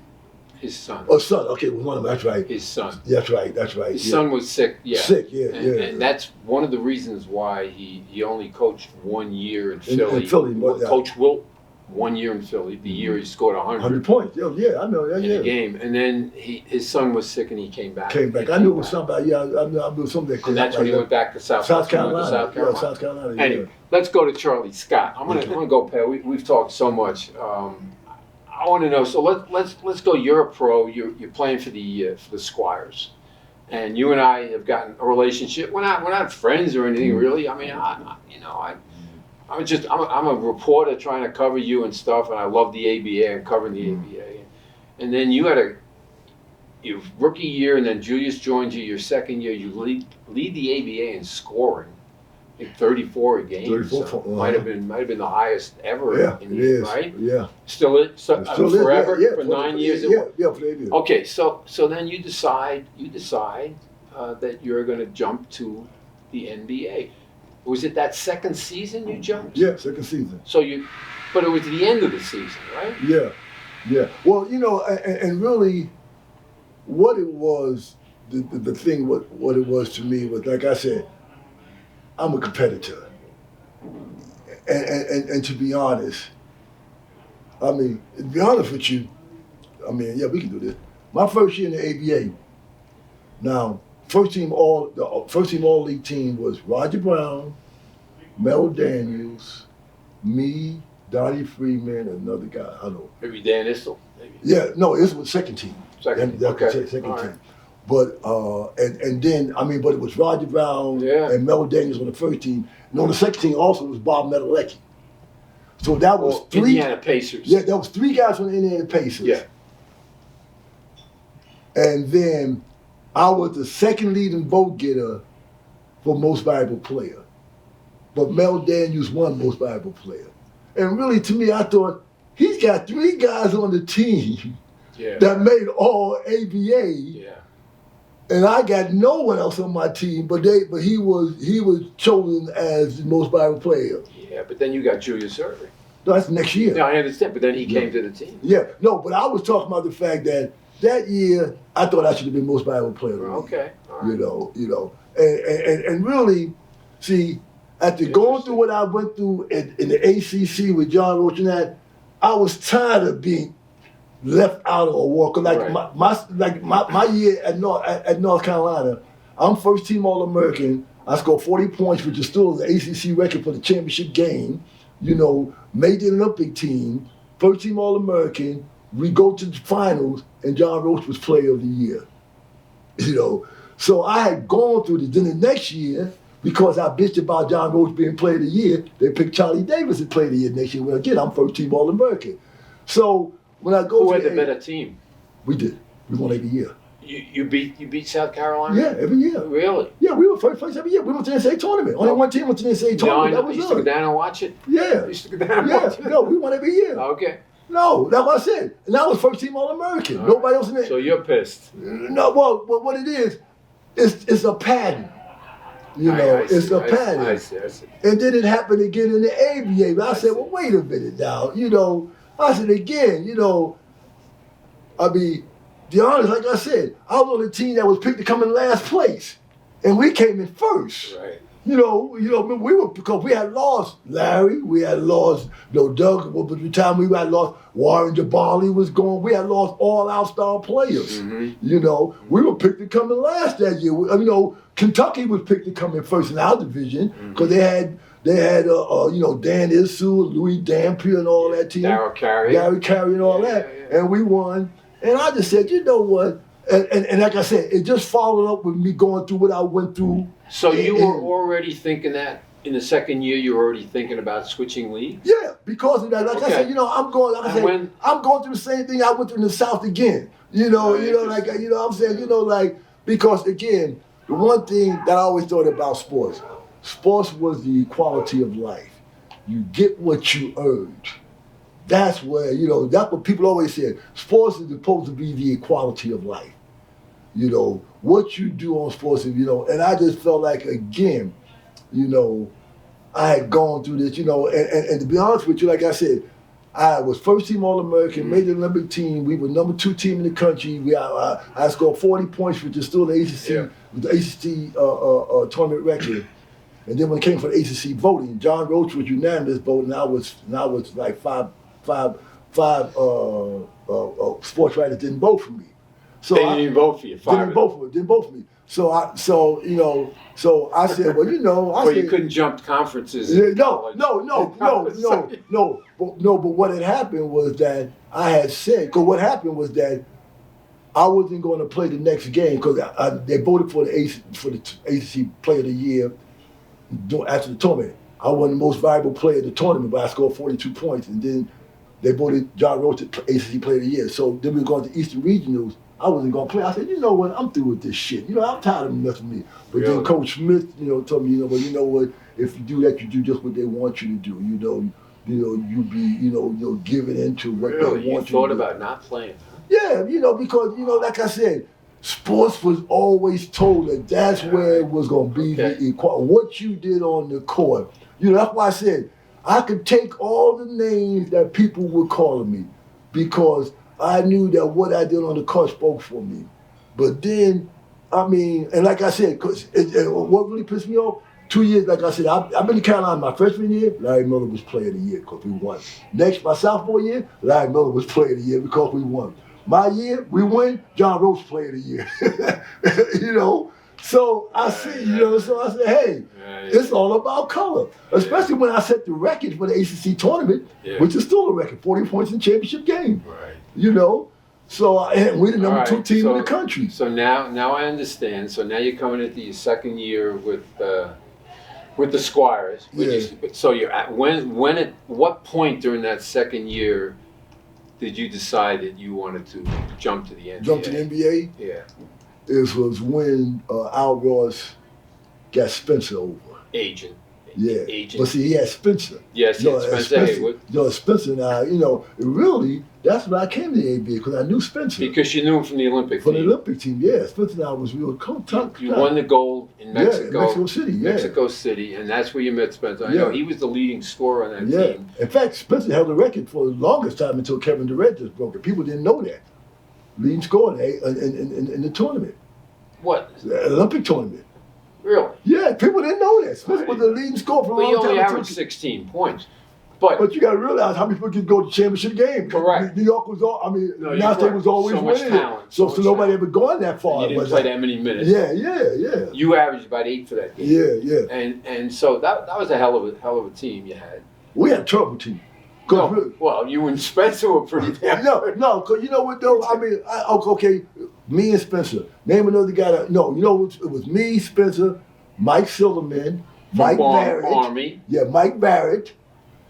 His son. Oh, son. Okay, well, one of them. That's right. His son. That's right. His son was sick. Yeah. Sick. Yeah. And that's one of the reasons why he only coached 1 year in Philly. In Philly, Coach Wilt, 1 year in Philly. The year he scored 100 points. Yeah, I know that. In a game, and then his son was sick and he came back. I knew it was somebody. I knew something. And that's when he went back to South Carolina. Yeah, South Carolina. Anyway, let's go to Charlie Scott. I'm gonna go, Pat. We've talked so much. I want to know. So let's go. You're a pro. You're playing for the Squires, and you and I have gotten a relationship. We're not friends or anything really. I mean, I'm a reporter trying to cover you and stuff, and I love the ABA and covering the ABA. And then you had your rookie year, and then Julius joined you your second year. You lead the ABA in scoring. I think 34 a game. 34, so might have been the highest ever. Yeah, it is. Right? Yeah. Still forever yeah, for 9 years. Yeah, for 8 years. Okay, so then you decide that you're going to jump to the NBA. Was it that second season you jumped? Yeah, second season. But it was the end of the season, right? Yeah. Well, and really, what it was, the thing, what it was to me was, like I said, I'm a competitor. And to be honest, to be honest with you, we can do this. My first year in the ABA, now, first team all league team was Roger Brown, Mel Daniels, me, Donnie Freeman, and another guy. I don't know. Maybe Dan Issel. Maybe. Yeah, no, this was second team. Second team. But but it was Roger Brown and Mel Daniels on the first team. And on the second team also was Bob Medalecki. So that was three Indiana Pacers. Yeah, that was three guys from the Indiana Pacers. Yeah. And then I was the second leading vote getter for most valuable player. But Mel Daniels won most valuable player. And really, to me, I thought, he's got 3 guys on the team that made all ABA. Yeah. And I got no one else on my team, but he was chosen as the most valuable player. Yeah, but then you got Julius Erving. No, that's next year. Yeah, I understand, but then he came to the team. Yeah, no, but I was talking about the fact that year I thought I should have been most valuable player. Okay, all right. You know, and really, see, after going through what I went through in the ACC with John Roach and that, I was tired of being left out of a walk. Like my year at North Carolina, I'm first team All-American. I scored 40 points, which is still the ACC record for the championship game. You know, made the Olympic team, first team All-American. We go to the finals, and John Roach was Player of the Year. You know, so I had gone through this. Then the next year, because I bitched about John Roach being Player of the Year, they picked Charlie Davis as Player of the Year next year. Well, again, I'm first team All-American. So when I go who to had the better team? We did. We won every year. You beat South Carolina? Yeah, every year. Really? Yeah, we were first place every year. We went to the NCAA tournament. Only one team went to the NCAA tournament. That was you used to go down and watch it? Yeah. You used to go down and watch it? No, we won every year. Okay. No, that's what I said. And I was first team All-American. All Nobody right. else in it. So you're pissed. No, well, what it is, it's a pattern. You know, it's a pattern. I see. And then it happened again in the ABA. But I said, well, wait a minute now. You know, I said again, you know, I mean, the honest, like I said, I was on the team that was picked to come in last place. And we came in first. Right. You know, we were, because we had lost Larry, we had lost, Doug, but by the time we had lost, Warren Jabali was gone, we had lost all our star players. Mm-hmm. You know, we were picked to come in last that year. You know, Kentucky was picked to come in first in our division because they had you know, Dan Issou, Louis Dampier and all that team. Darryl Carey and all that. Yeah. And we won. And I just said, you know what? And like I said, it just followed up with me going through what I went through. So you were already thinking that in the second year, you were already thinking about switching leagues? Yeah, because of that. Like I said, you know, I'm going through the same thing I went through in the South again. You know, I'm saying, you know, like, because again, the one thing that I always thought about sports was the equality of life. You get what you earned. That's where, you know, that's what people always say. Sports is supposed to be the equality of life. You know, what you do on sports, you know, and I just felt like, again, you know, I had gone through this, you know, and to be honest with you, like I said, I was first team All-American, made the Olympic team. We were number 2 team in the country. I scored 40 points, which is still the ACC tournament record. And then when it came for the ACC voting, John Roach was unanimous vote, and I was like five sports writers didn't vote for me. So they didn't vote for you. Didn't vote for me. So I said, well, you know, you couldn't jump conferences. No. But what had happened was that I had said, because what happened was that I wasn't going to play the next game because they voted for the ACC Player of the Year after the tournament. I wasn't the most valuable player of the tournament, but I scored 42 points, and then they voted John Roach ACC Player of the Year. So then we were going to Eastern Regionals. I wasn't going to play. I said, you know what? I'm through with this shit. You know, I'm tired of messing with me. But then Coach Smith, you know, told me, you know, well, you know what? If you do that, you do just what they want you to do. You be, you know, giving into what they want you to do. You thought about not playing? Yeah, you know, because, you know, like I said, sports was always told that that's where it was going to be the equal. What you did on the court. You know, that's why I said I could take all the names that people were calling me because I knew that what I did on the court spoke for me. But then, I mean, and like I said, cause what really pissed me off, 2 years, like I said, I've been to Carolina my freshman year, Larry Miller was Player of the Year because we won. Next, my sophomore year, Larry Miller was Player of the Year because we won. My year, we win, John Roach Player of the Year. You know? So I see, you know, so I said, hey, it's all about color. Especially when I set the record for the ACC tournament, which is still a record, 40 points in the championship game. Right. You know? So we're the number 2 team in the country. So now I understand. So now you're coming into your second year with the Squires. So you're at what point during that second year did you decide that you wanted to jump to the NBA? Jump to the NBA? Yeah. It was when Al Ross got Spencer over. Agent. Yeah, Agent. but see, he had Spencer. Yes, You know, yes, and Spencer Haywood. Spencer and I, you know, really, that's when I came to the ABA because I knew Spencer. Because you knew him from the Olympic From team. the Olympic team, yeah. Spencer and I was real close. You won the gold in Mexico. Yeah, in Mexico City, yeah. Mexico City, and that's where you met Spencer. I know he was the leading scorer on that Yeah. team. In fact, Spencer held the record for the longest time until Kevin Durant just broke it. People didn't know that. Leading scorer in the tournament. What? The Olympic tournament. Really? Yeah, people didn't know that. Spencer was the leading scorer for a But long he time. only averaged 16 points. But you got to realize how many people could go to the championship game. Correct. New York was Now State was always so much winning. talent. So nobody ever gone that far. you didn't play that many minutes. Yeah. You averaged about 8 for that game. Yeah. And so that was a hell of a team you had. We had a trouble team. No, well, you and Spencer were pretty damn good. No, because you know what though? I mean, okay, me and Spencer. Name another guy that, no, you know, it was me, Spencer, Mike Silverman, Mike Barrett. Army. Yeah, Mike Barrett.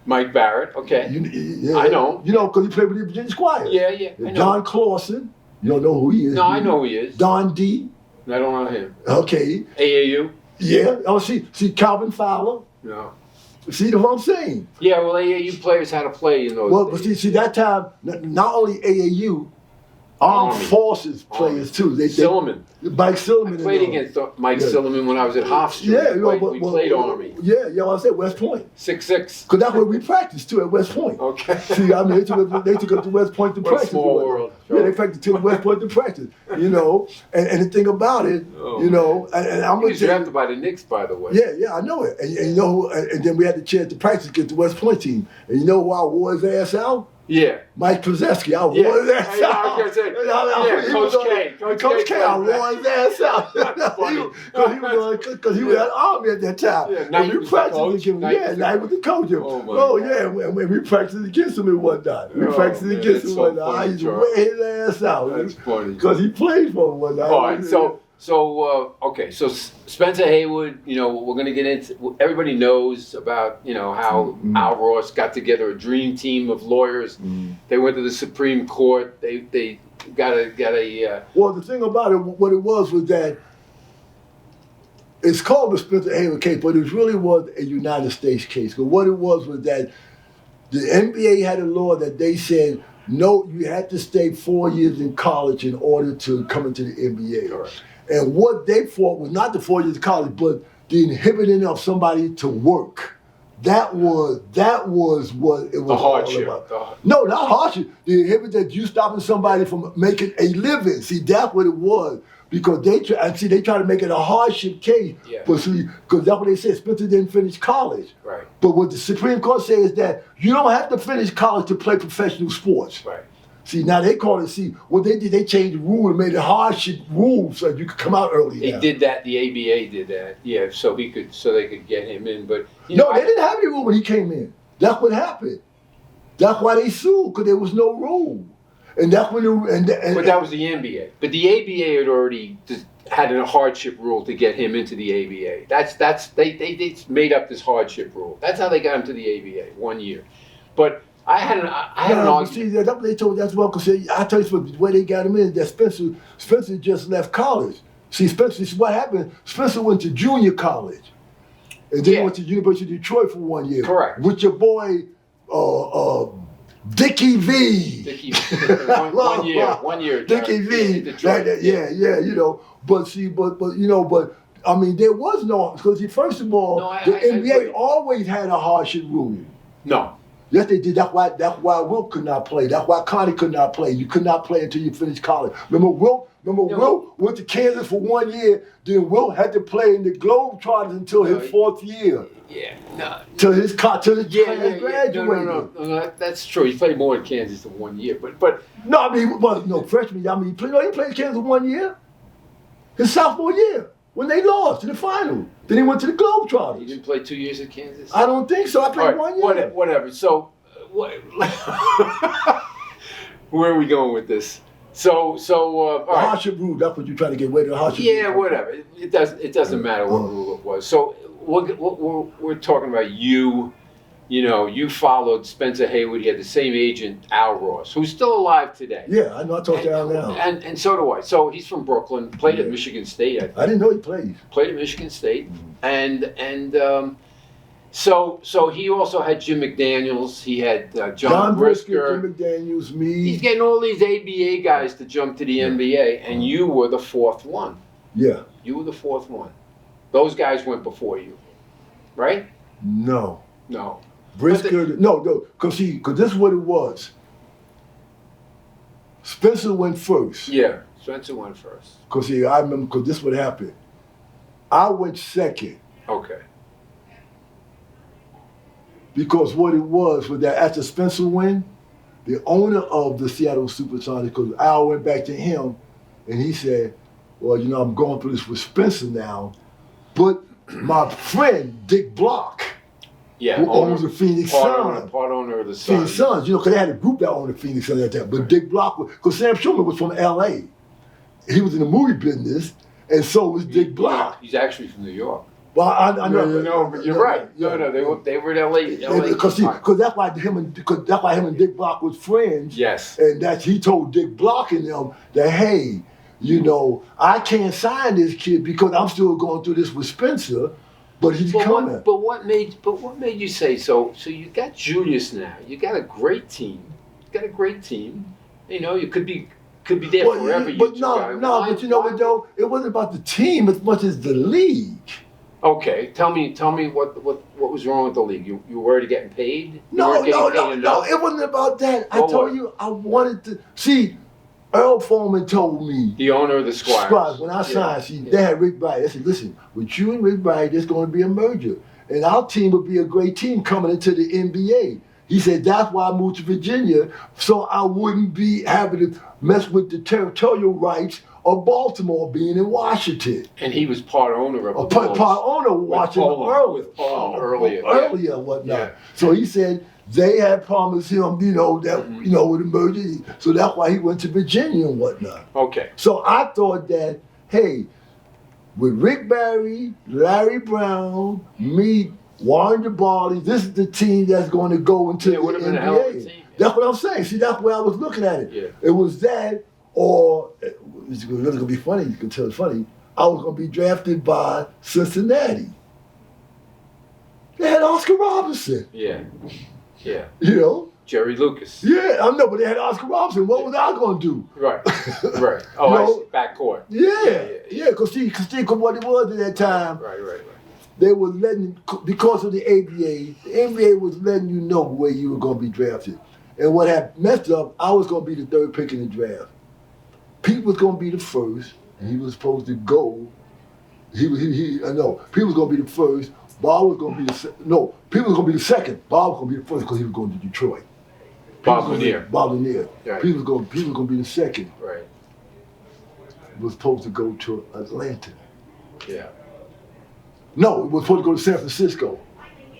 Mike Barrett, okay. Yeah, I know. You know, because he played with the Virginia Squires. Yeah, I know. John Clausen. You don't know who he is. No, I know who he is. Don D. I don't know him. Okay. AAU? Yeah. Oh, see Calvin Fowler. No. See what I'm saying? Yeah, well, AAU players had to play in those Well, days. but see that time, not only AAU, Armed Forces players too. Silliman. Mike Silliman. I played against Mike Silliman when I was at Hofstra. We played Army. Yeah, I said West Point. 6'6". Because that's where we practiced too, at West Point. Okay. See, I mean, they took us to West Point to What a practice. small world. Yeah, they practiced to West Point to practice. You know, and the thing about it, you know, and I'm He gonna was drafted by the Knicks, by the way. Yeah, I know it. And you know, and then we had the chance to practice against the West Point team. And you know who I wore his ass out? Yeah. Mike Krzyzewski, I wore his ass out. I was gonna say, Coach K. Coach K, I wore his ass out. Because he was at Army at that time. Yeah, now we practiced against him. Now he was the coach. And we practiced against him at one time. We practiced against him one time. I used to wear his ass out. That's funny. Because he played for him one time. All right, so Spencer Haywood, you know, we're going to get into, everybody knows about, you know, how Al Ross got together a dream team of lawyers. They went to the Supreme Court. They got a Well, the thing about it, what it was that it's called the Spencer Haywood case, but it really was a United States case. Because what it was that the NBA had a law that they said, no, you had to stay 4 years in college in order to come into the NBA. Correct. And what they fought was not the 4 years of college, but the inhibiting of somebody to work. That was what it was the hardship. all about. No, not hardship. The inhibit that you stopping somebody from making a living. See, that's what it was. Because they try to make it a hardship case. Yeah. But see, because that's what they said. Spencer didn't finish college. Right. But what the Supreme Court says is that you don't have to finish college to play professional sports. Right. See, now they call it, what they did, they changed the rule and made it hardship rule so you could come out early. They did that, the ABA did that, yeah, so they could get him in, but... They didn't have any rule when he came in. That's what happened. That's why they sued, because there was no rule. And that's when but that was the NBA. But the ABA had already had a hardship rule to get him into the ABA. They made up this hardship rule. That's how they got him to the ABA, 1 year. But I had an argument. See, that's what they told. That's what I tell you the way they got him in. That Spencer just left college. See, what happened? Spencer went to junior college, and then went to University of Detroit for 1 year. Correct. With your boy, Dickie V. Dickie, one year. Dickie V. You know. But I mean, there was no, because first of all, the NBA always had a hardship rule. No. Yes, they did. That's why Wilt could not play. That's why Connie could not play. You could not play until you finished college. Remember Wilt went to Kansas for 1 year. Then Wilt had to play in the Globetrotters until his fourth year. Yeah, no. Till his class graduated. No, that's true. He played more in Kansas than 1 year, but no, I mean, freshman. I mean, he played Kansas 1 year. His sophomore year when they lost in the final. Then he went to the Globetrotters. He didn't play 2 years at Kansas. I don't think so. I played 1 year. Whatever. So, where are we going with this? So, all right. Hardship rule. That's what you're trying to get away to. The hardship. Yeah, whatever. It doesn't matter what rule it was. So we're talking about you you know, you followed Spencer Haywood. He had the same agent, Al Ross, who's still alive today. Yeah, I know. I talked to Al now. And so do I. So he's from Brooklyn. Played at Michigan State. I think. I didn't know he played. Played at Michigan State, so he also had Jim McDaniels. He had John Brisker, Jim McDaniels, me. He's getting all these ABA guys to jump to the NBA, and you were the fourth one. Yeah. You were the fourth one. Those guys went before you, right? No. No. Brisker, no, because this is what it was. Spencer went first. Yeah, Spencer went first. Because I remember, because this would happen. I went second. Okay. Because what it was that after Spencer win, the owner of the Seattle Supersonics, because Al went back to him, and he said, well, you know, I'm going through this with Spencer now, but my friend, Dick Block, who owns the Phoenix Suns. Part owner of the Suns. Phoenix Suns, you know, because they had a group that owned the Phoenix Suns at that time. But Dick Block, because Sam Schumer was from L.A. He was in the movie business, and so was Dick Block. He's actually from New York. Well, I know. No, but you're right. Yeah. No, they were in L.A. Because that's why him and Dick Block was friends. Yes. And he told Dick Block and them that, hey, you know, I can't sign this kid because I'm still going through this with Spencer, but he's coming. But what made you say so? So you got Julius now. You got a great team. You know, you could be there forever. But but you know what though? It wasn't about the team as much as the league. Okay, tell me what was wrong with the league? You were already getting paid? No, it wasn't about that. I told you I wanted to see. Earl Foreman told me, the owner of the Squires, when I signed, they had Rick Barry. They said, listen, with you and Rick Barry, there's going to be a merger. And our team would be a great team coming into the NBA. He said, that's why I moved to Virginia, so I wouldn't be having to mess with the territorial rights of Baltimore being in Washington. And he was part owner of the part owner of Washington earlier and whatnot. Yeah. So he said, they had promised him, you know, that with the merger, so that's why he went to Virginia and whatnot. Okay. So I thought that, hey, with Rick Barry, Larry Brown, me, Warren DeBarley, this is the team that's going to go into the NBA. Been a hell of a team. That's what I'm saying. See, that's where I was looking at it. Yeah. It was that, or it's really going to be funny. You can tell it's funny. I was going to be drafted by Cincinnati. They had Oscar Robertson. Yeah. Yeah. You know? Jerry Lucas. Yeah, I know, but they had Oscar Robertson. What was I going to do? Right. Oh, I see. Backcourt. Yeah. Because what it was at that time. Right. They were letting, because of the ABA, the NBA was letting you know where you were going to be drafted. And what had messed up, I was going to be the third pick in the draft. Pete was going to be the first, and he was supposed to go. Pete was going to be the first. Bob was going to be Pete was going to be the second. Bob was going to be the first because he was going to Detroit. Bob Lanier. Right. Pete was going to be the second. Right. He was supposed to go to Atlanta. Yeah. No, he was supposed to go to San Francisco.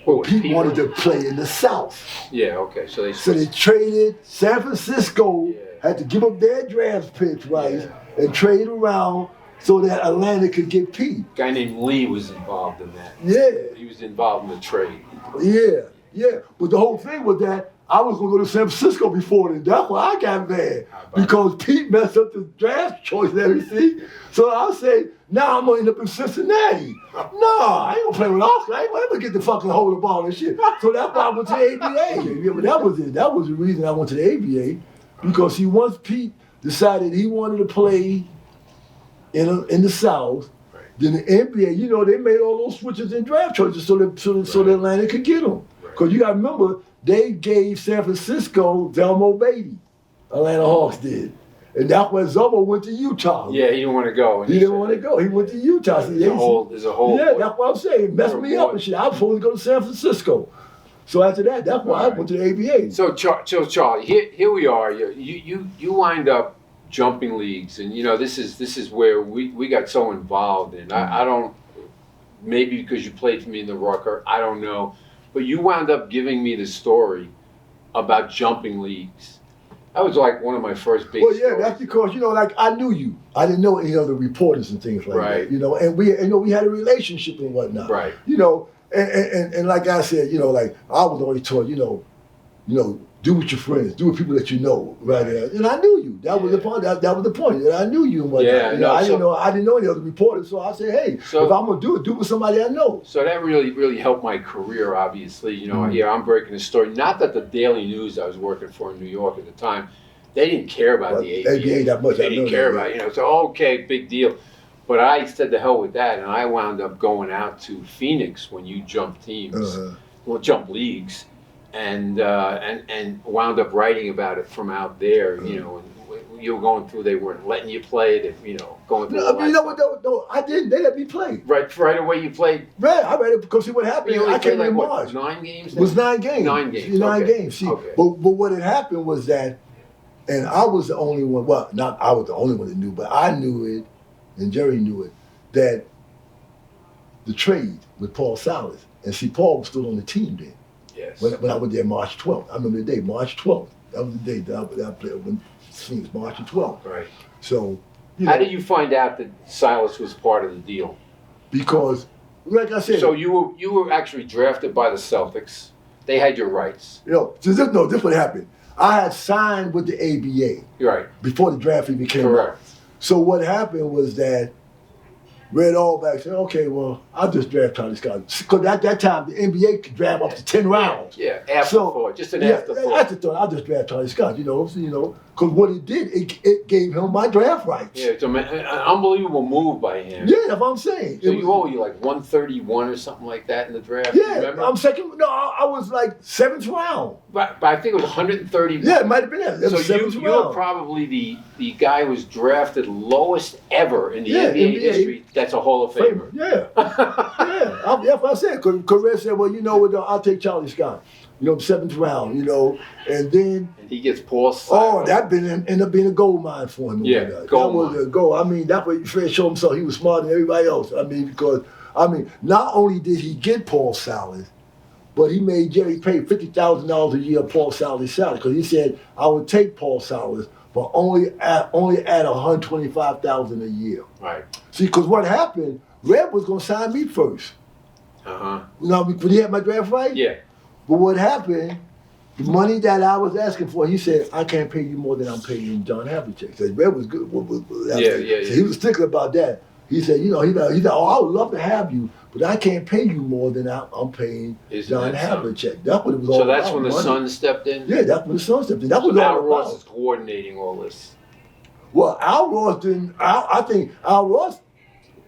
But Pete wanted to play in the South. Yeah, okay. So they traded. San Francisco had to give up their draft picks, and trade around so that Atlanta could get Pete. A guy named Lee was involved in that. Yeah. He was involved in the trade. Yeah. But the whole thing was that I was going to go to San Francisco before then. That's why I got mad. Because Pete messed up the draft choice and everything. So I said, now I'm going to end up in Cincinnati. No, I ain't going to play with Oscar. I ain't going to get the fucking hold the ball and shit. So that's why I went to the ABA. Yeah, but that was it. That was the reason I went to the ABA. Because once Pete decided he wanted to play in the South, then the NBA, you know, they made all those switches in draft choices so that Atlanta could get him. Because you got to remember, they gave San Francisco Delmo Beatty. Atlanta Hawks did. And that's when Zobo went to Utah. Yeah, he didn't want to go. He didn't want to go. He went to Utah. There's a whole. Yeah, that's what I'm saying. It messed me up and shit. I was supposed to go to San Francisco. So after that, that's why I went to the ABA. So Charlie, here we are. You wind up jumping leagues, and you know this is where we got so involved in. I don't, maybe because you played for me in the Rucker, I don't know, but you wound up giving me the story about jumping leagues. That was like one of my first big stories. That's because, you know, like I knew you. I didn't know any other reporters and things like that. You know, and we had a relationship and whatnot. Right. You know, and like I said, like I was always taught, do with your friends, do with people that you know, right? And I knew you. That was the point. That was the point. That I knew you and whatnot. Yeah, no, I didn't know any other reporters, so I said, hey, if I'm gonna do it with somebody I know. So that really helped my career. Obviously, here I'm breaking the story. Not that the Daily News I was working for in New York at the time, they didn't care about the ABA that much. They didn't care about it. So okay, big deal. But I said the hell with that, and I wound up going out to Phoenix when you jump teams, jump leagues. And wound up writing about it from out there, and you were going through. They weren't letting you play. Going through. No, I didn't. They let me play. Right away, you played. Right, I read it because see what happened. I came like in March. 9 games. It was 9 games. 9 games. 9 games. See, okay. but what had happened was that, and I was the only one. Well, not I was the only one that knew, but I knew it, and Jerry knew it, that the trade with Paul Silas, and see, Paul was still on the team then. Yes. When I was there March 12th. I remember the day, March 12th. That was the day that I played when Phoenix, March 12th. Right. So, how did you find out that Silas was part of the deal? Because, like I said. So you were actually drafted by the Celtics. They had your rights. This what happened. I had signed with the ABA. Right. Before the draft even came Correct. out. So what happened was that Red Auerbach said, okay, well, I'll just draft Charlie Scott. Because at that time, the NBA could draft up to 10 rounds. Yeah, afterthought, just an afterthought. Afterthought, I'll just draft Charlie Scott, because what it did, it gave him my draft rights. Yeah, it's an unbelievable move by him. Yeah, that's what I'm saying. So you like 131 or something like that in the draft? Yeah, I'm second. No, I was like 7th round. But I think it was 130. Yeah, it might have been that. So you were probably the guy who was drafted lowest ever in the NBA history. That's a Hall of Famer. Yeah. That's what I said. Because Red said, well, you know what, I'll take Charlie Scott. 7th round, and then... And he gets Paul Oh, Silas. that ended up being a gold mine for him. Yeah, gold mine. That was a goal. I mean, that's what Fred showed himself. He was smarter than everybody else. Because not only did he get Paul Silas, but he made Jerry pay $50,000 a year of Paul Silas' salary. Because he said, I would take Paul Silas, but only at $125,000 a year. Right. See, because what happened, Red was going to sign me first. When he had my draft right? Yeah. But what happened, the money that I was asking for, he said, I can't pay you more than I'm paying John Havlicek. So Red was good. Yeah. So he was stickler about that. He said, he said, oh, I would love to have you, but I can't pay you more than I'm paying John Havlicek. That's what it was all about. So that's when the Sun stepped in? Yeah, that's when the Sun stepped in. That was all Al about. Ross is coordinating all this. Well, Al Ross didn't. I think Al Ross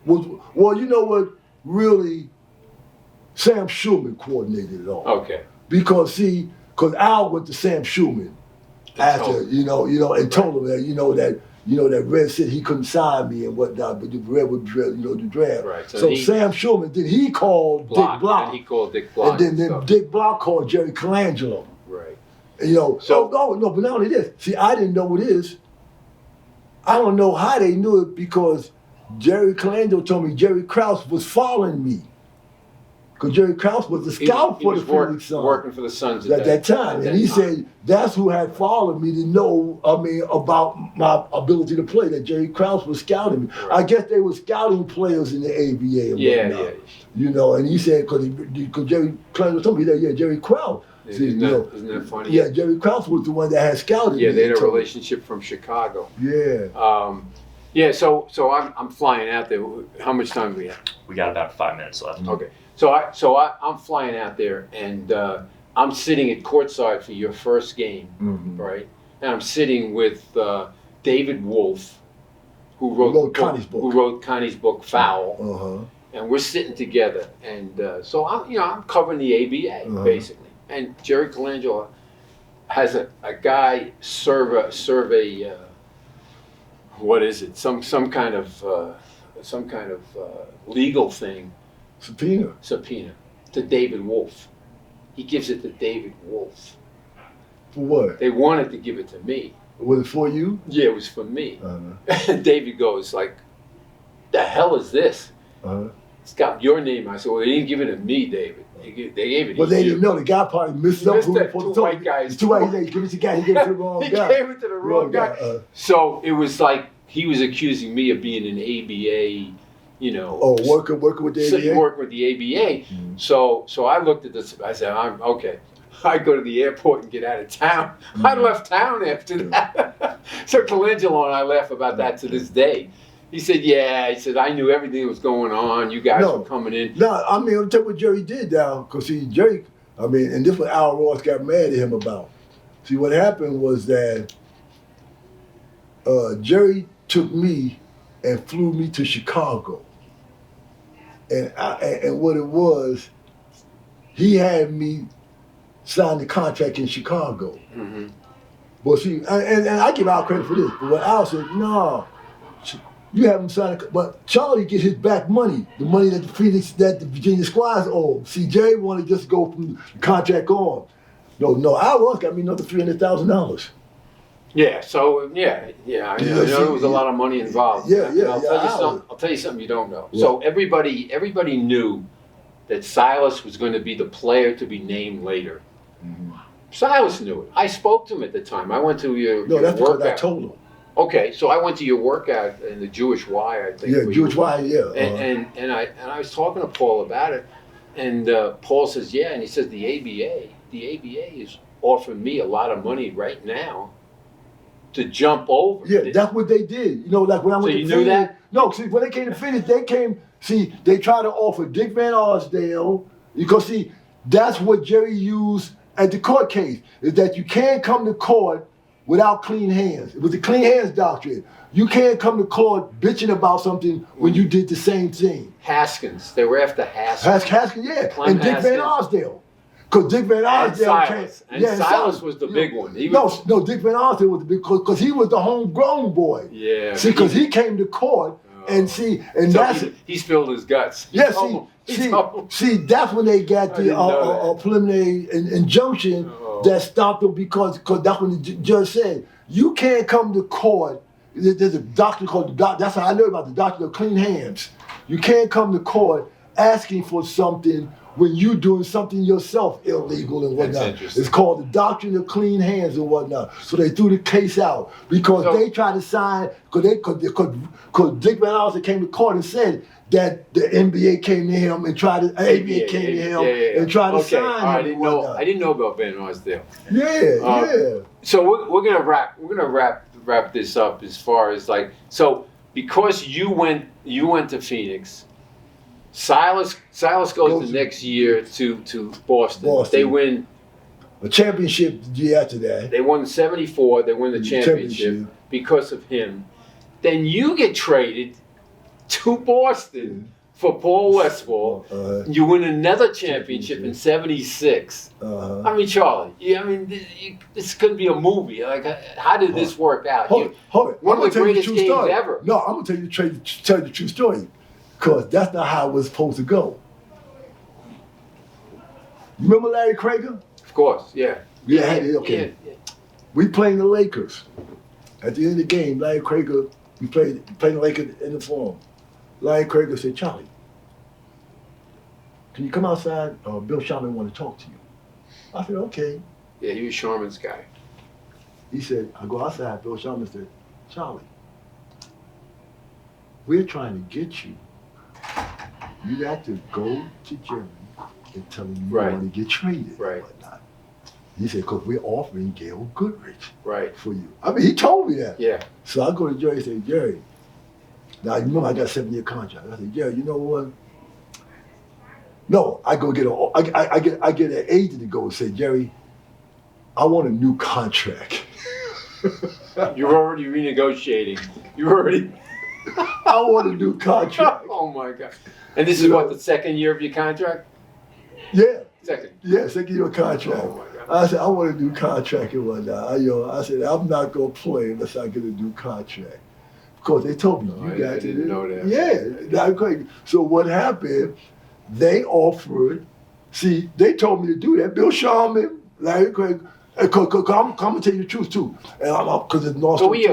was. Well, you know what? Really, Sam Schulman coordinated it all. Okay. Because Al went to Sam Schulman after and told him that that Red said he couldn't sign me and whatnot, but the Red would the draft. Right. So Sam Schulman he called Dick Block. And he called Dick Block. And then Dick Block called Jerry Colangelo. Right. And, but not only this. See, I didn't know what it is. I don't know how they knew it because Jerry Colangelo told me Jerry Krause was following me. Because Jerry Krause was the scout for the Phoenix Suns. Working for the Suns at that time. And he said that's who had followed me to know, about my ability to play, that Jerry Krause was scouting me. Right. I guess they were scouting players in the ABA and whatnot. And he said, because Jerry Colangelo told me that, Jerry Krause. Isn't that funny? Yeah, Jerry Krause was the one that had scouted me. Yeah, they had a relationship from Chicago. Yeah. So I'm flying out there. How much time do we have? We got about 5 minutes left. Okay. So I'm flying out there, and I'm sitting at courtside for your first game, right? And I'm sitting with David Wolf, who wrote Connie's book Foul, and we're sitting together, and so I'm covering the ABA basically, and Jerry Colangelo has a guy serve a what is it? Some kind of legal thing. Subpoena to David Wolf. He gives it to David Wolf. For what? They wanted to give it to me. Was it for you? Yeah, it was for me. And David goes like, "The hell is this? It's got your name." I said, "Well, they didn't give it to me, David. They gave it." Well, they didn't know. The guy probably missed up. Two white guys. Two white guys. Give it to the guy. He gave it to the wrong guy. He gave it to the wrong guy. So it was like he was accusing me of being an ABA you know. Oh, working with the So you ABA? work with the ABA. So I looked at this. I said, I'm okay. I go to the airport and get out of town. I left town after that. So Colangelo and I laugh about that to this day. He said, yeah. He said, I knew everything that was going on. You guys were coming in. No, I mean, I'll tell you what Jerry did now, because see, Jerry, I mean, and this is what Al Ross got mad at him about. See, what happened was that Jerry took me and flew me to Chicago. And what it was, he had me sign the contract in Chicago. Mm-hmm. But see, and I give Al credit for this, but what Al said, no, you haven't signed it. But Charlie gets his back money, the money that the Virginia Squires owe. See, Jerry wanted to just go from the contract on. No, Al Ross got me another $300,000. Yeah, so yeah, I know there was a lot of money involved. I'll tell you something you don't know. Yeah. So everybody knew that Silas was going to be the player to be named later. Mm-hmm. Silas knew it. I spoke to him at the time. I went to your that's workout. Because I told him. Okay, so I went to your workout in the Jewish Y, I think. Yeah, Jewish Y, yeah. And I was talking to Paul about it, and Paul says, yeah, and he says the ABA is offering me a lot of money right now to jump over. Yeah, that's what they did. You know, like when I went to Phoenix. So you knew that? No, see, when they came to Phoenix, they tried to offer Dick Van Arsdale, because see, that's what Jerry used at the court case, is that you can't come to court without clean hands. It was the clean hands doctrine. You can't come to court bitching about something when you did the same thing. Haskins, they were after Haskins. Haskins, yeah, and Dick Van Arsdale. Because Dick Van Arsdale Silas was the big one. No, Dick Van Arsdale was the big, because he was the homegrown boy. Yeah. See, because he came to court and see, and so that's he spilled his guts. Yeah, see, that's when they got the preliminary injunction that stopped them, because that's when the judge said, you can't come to court. There's a doctrine called that's how I know about the doctrine of clean hands. You can't come to court asking for something when you're doing something yourself illegal and whatnot. It's called the doctrine of clean hands and whatnot. So they threw the case out because they tried to sign, because Dick Van Arsdale came to court and said that the NBA came to him and tried to, ABA came to him and tried to sign him. I didn't know about Van Arsdale. Yeah. So we're gonna wrap this up as far as like, so because you went to Phoenix. Silas goes the next year to Boston. They win a championship the year after that. They won 74. They win the championship because of him. Then you get traded to Boston for Paul Westphal. You win another championship in 76. I mean, Charlie, this could be a movie. Like, how did this work out? One of the greatest games ever. No, I'm going to tell you the true story. Because that's not how it was supposed to go. You remember Larry Crager? Of course, yeah. Okay. Yeah. We playing the Lakers. At the end of the game, Larry Crager, we played the Lakers in the form. Larry Crager said, Charlie, can you come outside? Bill Sharman want to talk to you. I said, okay. Yeah, he was Sharman's guy. He said, I go outside. Bill Sharman said, Charlie, we're trying to get you. You got to go to Jerry and tell him you want to get traded. Right. And whatnot. He said, because we're offering Gail Goodrich for you. I mean, he told me that. Yeah. So I go to Jerry and say, Jerry, now you remember I got a 7-year contract. I said, Jerry, you know what? No, I go get I get an agent to go and say, Jerry, I want a new contract. You're already renegotiating. I want a new contract. Oh my God. And this is what, the second year of your contract? Yeah. Second year contract. Oh my God. I said, I want a new contract and whatnot. I said, I'm not going to play unless I get a new contract. Of course, they told me, I didn't know that. Yeah, that's crazy. So what happened, they offered, see, they told me to do that. Bill Sharman, Larry Craig, Cause I'm gonna tell you the truth too, and because it's North. So you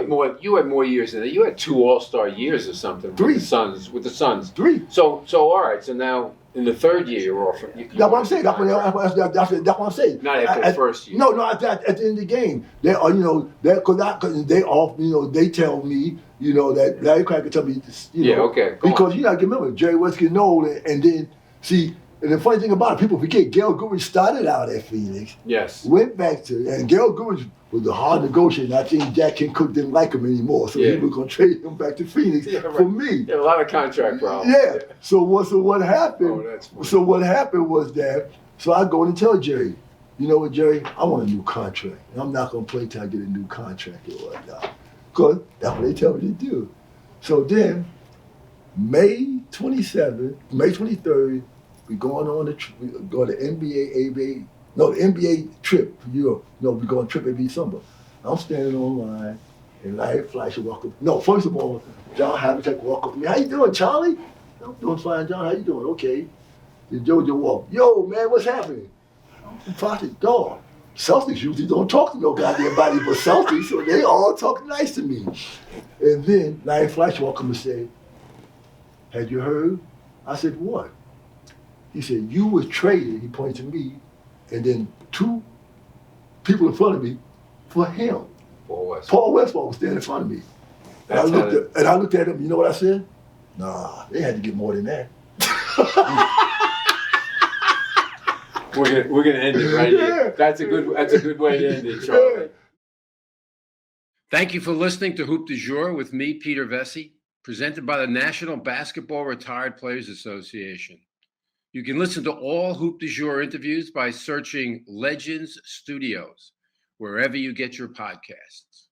had more years than that. You had 2 All-Star years or something. 3. With the Suns. 3. So all right. So now in the 3rd year you're off. That's what I'm saying. That's what I'm saying. Not after the first year. No, at the end of the game, they are, because they off, they tell me, that Larry Cracker tell me, okay. Because you got to remember, Jerry West getting old, and then see. And the funny thing about it, people forget, Gail Goodrich started out at Phoenix. Yes. Went back and Gail Goodrich was a hard negotiator. I think Jack King Cook didn't like him anymore, so he was going to trade him back to Phoenix for me. Yeah, a lot of contract problems. Yeah. So what happened? Oh, that's funny. So what happened was that, so I go and tell Jerry, you know what, Jerry, I want a new contract. And I'm not going to play till I get a new contract or whatnot. Because that's what they tell me to do. So then, May 23rd, we going on we go to the NBA trip for Europe. No, we go on a trip every summer. I'm standing online, and Larry Fleischer walk up. No, first of all, John Havlicek walk up to me. How you doing, Charlie? I'm doing fine, John. How you doing? Okay. Then Jojo walk. Yo, man, what's happening? I'm talking dog. Celtics usually don't talk to no goddamn body but Celtics, so they all talk nice to me. And then Larry Fleischer walk up and say, "Had you heard?" I said, "What?" He said, "You was traded," he pointed to me, and then 2 people in front of me for him. Paul Westphal was standing in front of me. And I looked at him, you know what I said? Nah, they had to get more than that. We're gonna end it right here. That's a good way to end it, Charlie. Thank you for listening to Hoop du Jour with me, Peter Vecsey, presented by the National Basketball Retired Players Association. You can listen to all Hoop du Jour interviews by searching Legends Studios, wherever you get your podcasts.